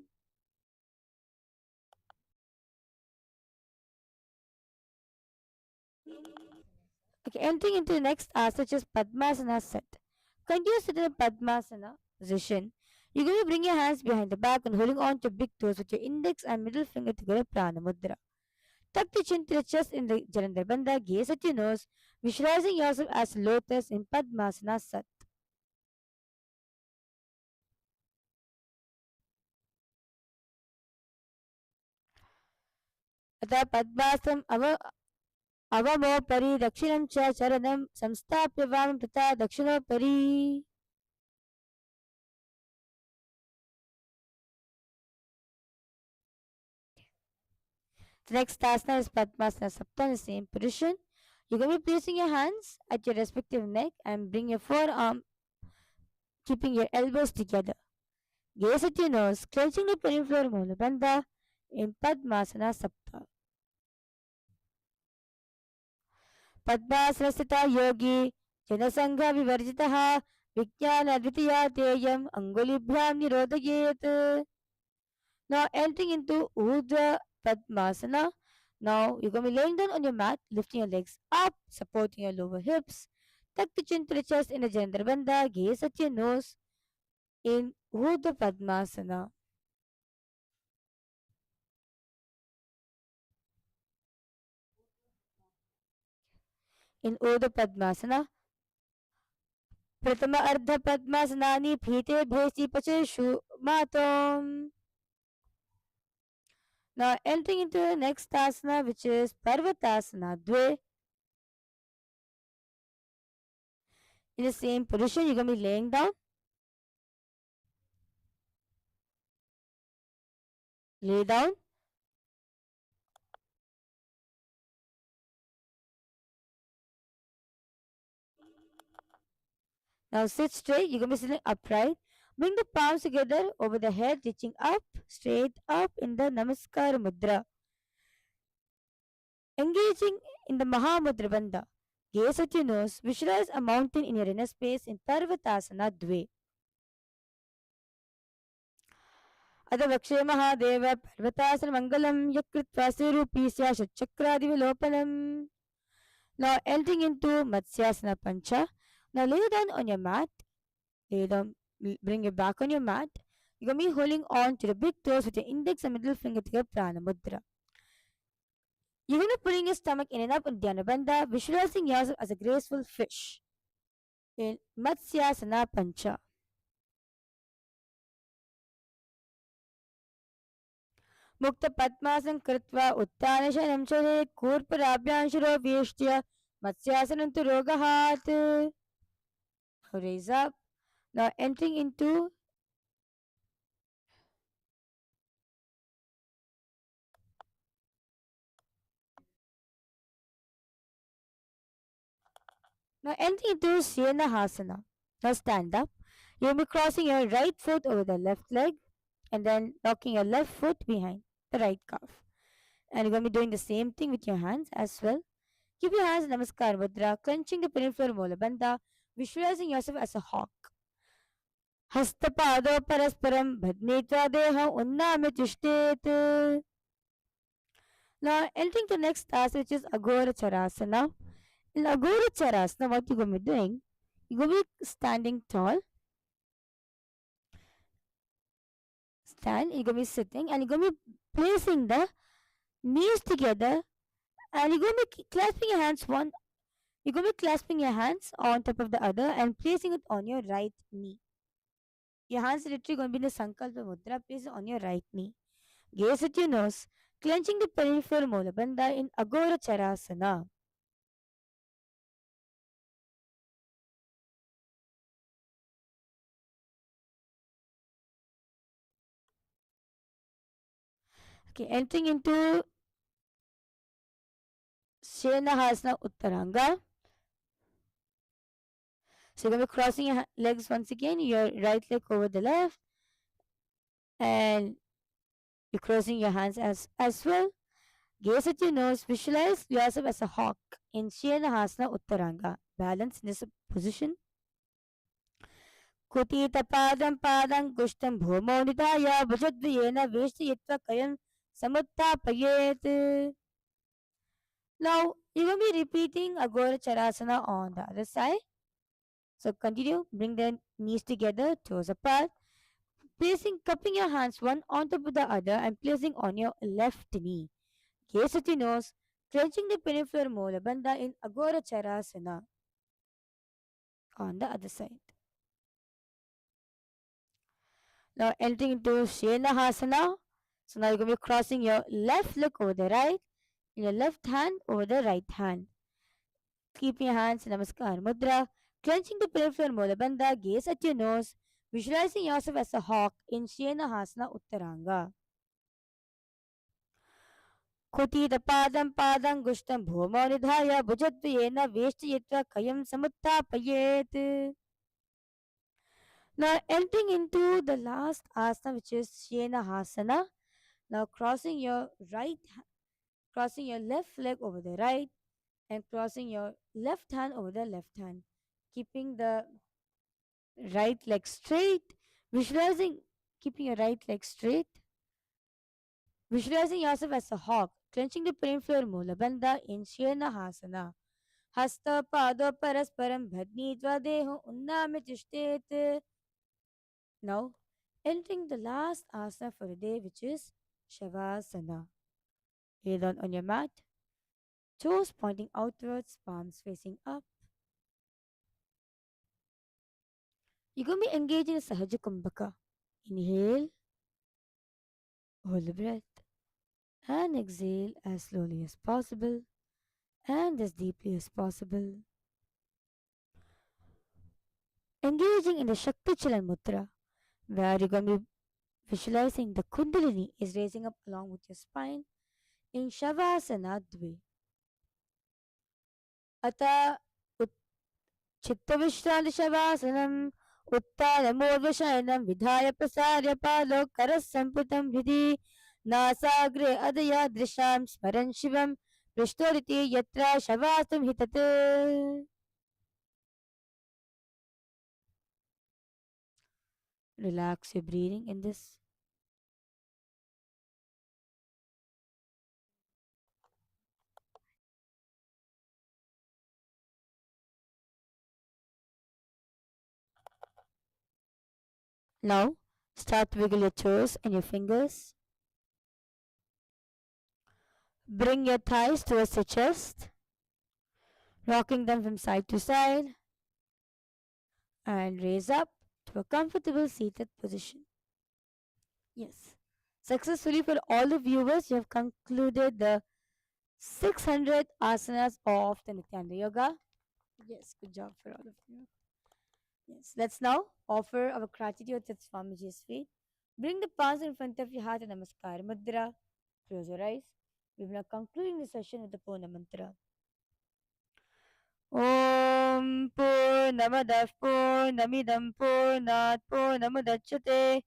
Okay, entering into the next asana, which is Padmasana set. Continue sit in a Padmasana position. You're going to bring your hands behind the back and holding on to big toes with your index and middle finger together, Prana Mudra. Tuck the chin to the chest in the Jalandhar Bandha, gaze at your nose, visualizing yourself as lotus in Padmasana Sat. अतः पद्मासनम् अवमोपरि दक्षिणं च चरणं संस्थाप्य वामं तथा दक्षिणोपरि. The next asana is Padmasana Sapta in the same position. You're going to be placing your hands at your respective neck and bring your forearm, keeping your elbows together. Gaze at your nose, clenching the pelvic floor Mula Bandha in Padmasana Sapta. Padmasana Sthita Yogi Janasangha Vivarjitaha Vijnana Advitiya Teyam Angulibhyam Nirodhayet. Now entering into Urdhva Padmasana. Now you're going to be laying down on your mat, lifting your legs up, supporting your lower hips. Tuck the chin to the chest in a Jandhar Bandha. Gaze at your nose in Urdhva Padmasana. In Urdhva Padmasana, Pratama Ardha Padmasanani Phite Bhesi Pacheshu Matom. Now entering into the next asana, which is Parvatasana Dve. In the same position, you're going to be laying down. Lay down. Now sit straight. You're going to be sitting upright. Bring the palms together over the head, reaching up, straight up in the Namaskar Mudra. Engaging in the Mahamudra Bandha. Gaze at your nose. Visualize a mountain in your inner space in Parvatasana Dve. अथ वक्षे महादेव पर्वतासन मंगलम यकृत्वा स्वरूपी चक्रादिविलोपनम. Now entering into Matsyasana Pancha. Now lay down on your mat. Lay down, bring your back on your mat. You're going to be holding on to the big toes with your index and middle finger together, Prana Mudra. You're going to be putting your stomach in and up in Dhyana Bandha, visualizing yourself as a graceful fish in Matsyasana Pancha. मुक्त पद्मासन कृत्वा उत्तानशयनं चरेत् कूर्पराभ्यां वेष्ट्य मत्स्यासनं तु रोगहात्. Raise up. Now entering into Syenahasana. Now stand up. You'll be crossing your right foot over the left leg and then locking your left foot behind the right calf. And you're going to be doing the same thing with your hands as well. Keep your hands in Namaskar Mudra, clenching the peripheral Mula Bandha, visualizing yourself as a hawk. Hastapado parasparam bhadnitra deha unname tishtet. Now entering the next asana, which is Agora Charasana. In Agora Charasana, what you're going to be doing, you're going to be standing tall. Stand, you're going to be sitting, and you're going to be placing the knees together, and you're going to be clasping your hands you're going to be clasping your hands on top of the other and placing it on your right knee. Your hands are literally going to be in the Sankalpa Mudra, place it on your right knee. Gaze at your nose, clenching the peripheral Mula Bandha in Agora Charasana. Okay, entering into Syenahasana Uttaranga. So you're going to be crossing your legs once again, your right leg over the left, and you're crossing your hands as well. Gaze at your nose, visualize yourself as a hawk. in Shenahasana Uttaranga. Balance in this position. Kutita padam padam gushtam bhomo nidaya bhujadviyena veshtayitva kayam samuttapayet. Now, you will be repeating Agora Charasana on the other side. So continue, bring the knees together, toes apart, cupping your hands one on top of the other and placing on your left knee. Gaze at your nose, clenching the pinifluor molar bandha in Agora Charasana on the other side. Now entering into Shenahasana. So now you're going to be crossing your left leg over the right, and your left hand over the right hand. Keep your hands in Namaskar Mudra, clenching the peripheral molar bandha, gaze at your nose, visualizing yourself as a hawk in Shenahasana Uttaranga. Kutita padam padam gushtam bhomo nidhaya bhujadviyena veshtayitva kayam samuttapayet. Now entering into the last asana, which is Shenahasana. Now crossing your left leg over the right and crossing your left hand over the left hand, keeping the right leg straight, keeping your right leg straight, visualizing yourself as a hawk, clenching the peripheral molar bandha in Shenahasana. Hasta pado parasparam bhadnitva deho unname tishtet. Now, entering the last asana for the day, which is Shavasana. Lay down on your mat, toes pointing outwards, palms facing up. You're going to be engaged in a Sahaja Kumbhaka. Inhale, hold the breath, and exhale as slowly as possible and as deeply as possible. Engaging in the Shakti Chalan Mudra, where you're going to be visualizing the Kundalini is raising up along with your spine in Shavasana Dve. Ata Chittavishranta Shavasanam Uttanamurvashayanam Vidhaya Prasarya Palo Karassamputam Hridhi Nasagre Adaya Drisham Smaran Shivam Prishtoriti Yatra Shavasam Hitate. Relax your breathing in this. Now, start to wiggle your toes and your fingers. Bring your thighs towards your chest, rocking them from side to side, and raise up to a comfortable seated position. Yes. Successfully for all the viewers, you have concluded the 600 asanas of the Nithyananda Yoga. Yes, good job for all of you. Yes, let's now offer our gratitude to Swamiji's feet. Bring the palms in front of your heart in Namaskar Mudra. Close your eyes. We will now concluding the session with the Purna Mantra. Om Purnamadah Purnamidam Purnat Purnamudachyate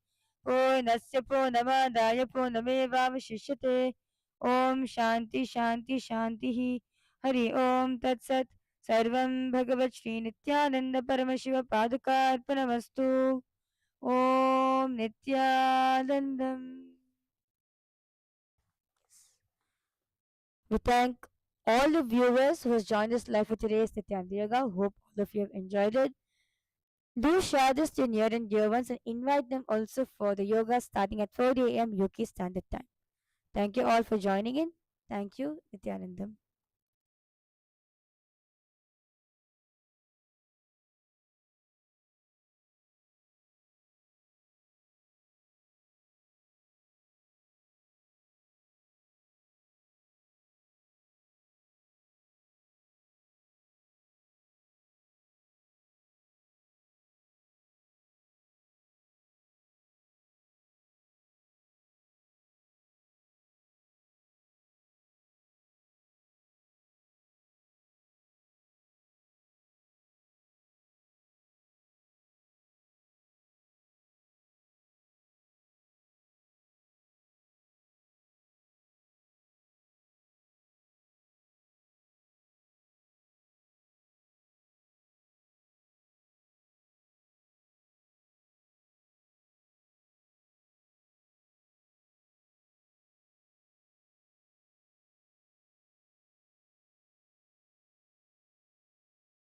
Purnasya Purnamadaya Purnamevavashishyate. Om Shanti Shanti Shanti Hari Om Tat Sat. Sarvam Bhagavat Shri Nithyananda Paramashiva Padaka Arpanamastu. Om Nithyanandam. We thank all the viewers who has joined us live for today's Nithyananda Yoga. Hope all of you have enjoyed it. Do share this to your near and dear ones and invite them also for the yoga starting at 4 a.m. UK Standard Time. Thank you all for joining in. Thank you, Nithyanandam.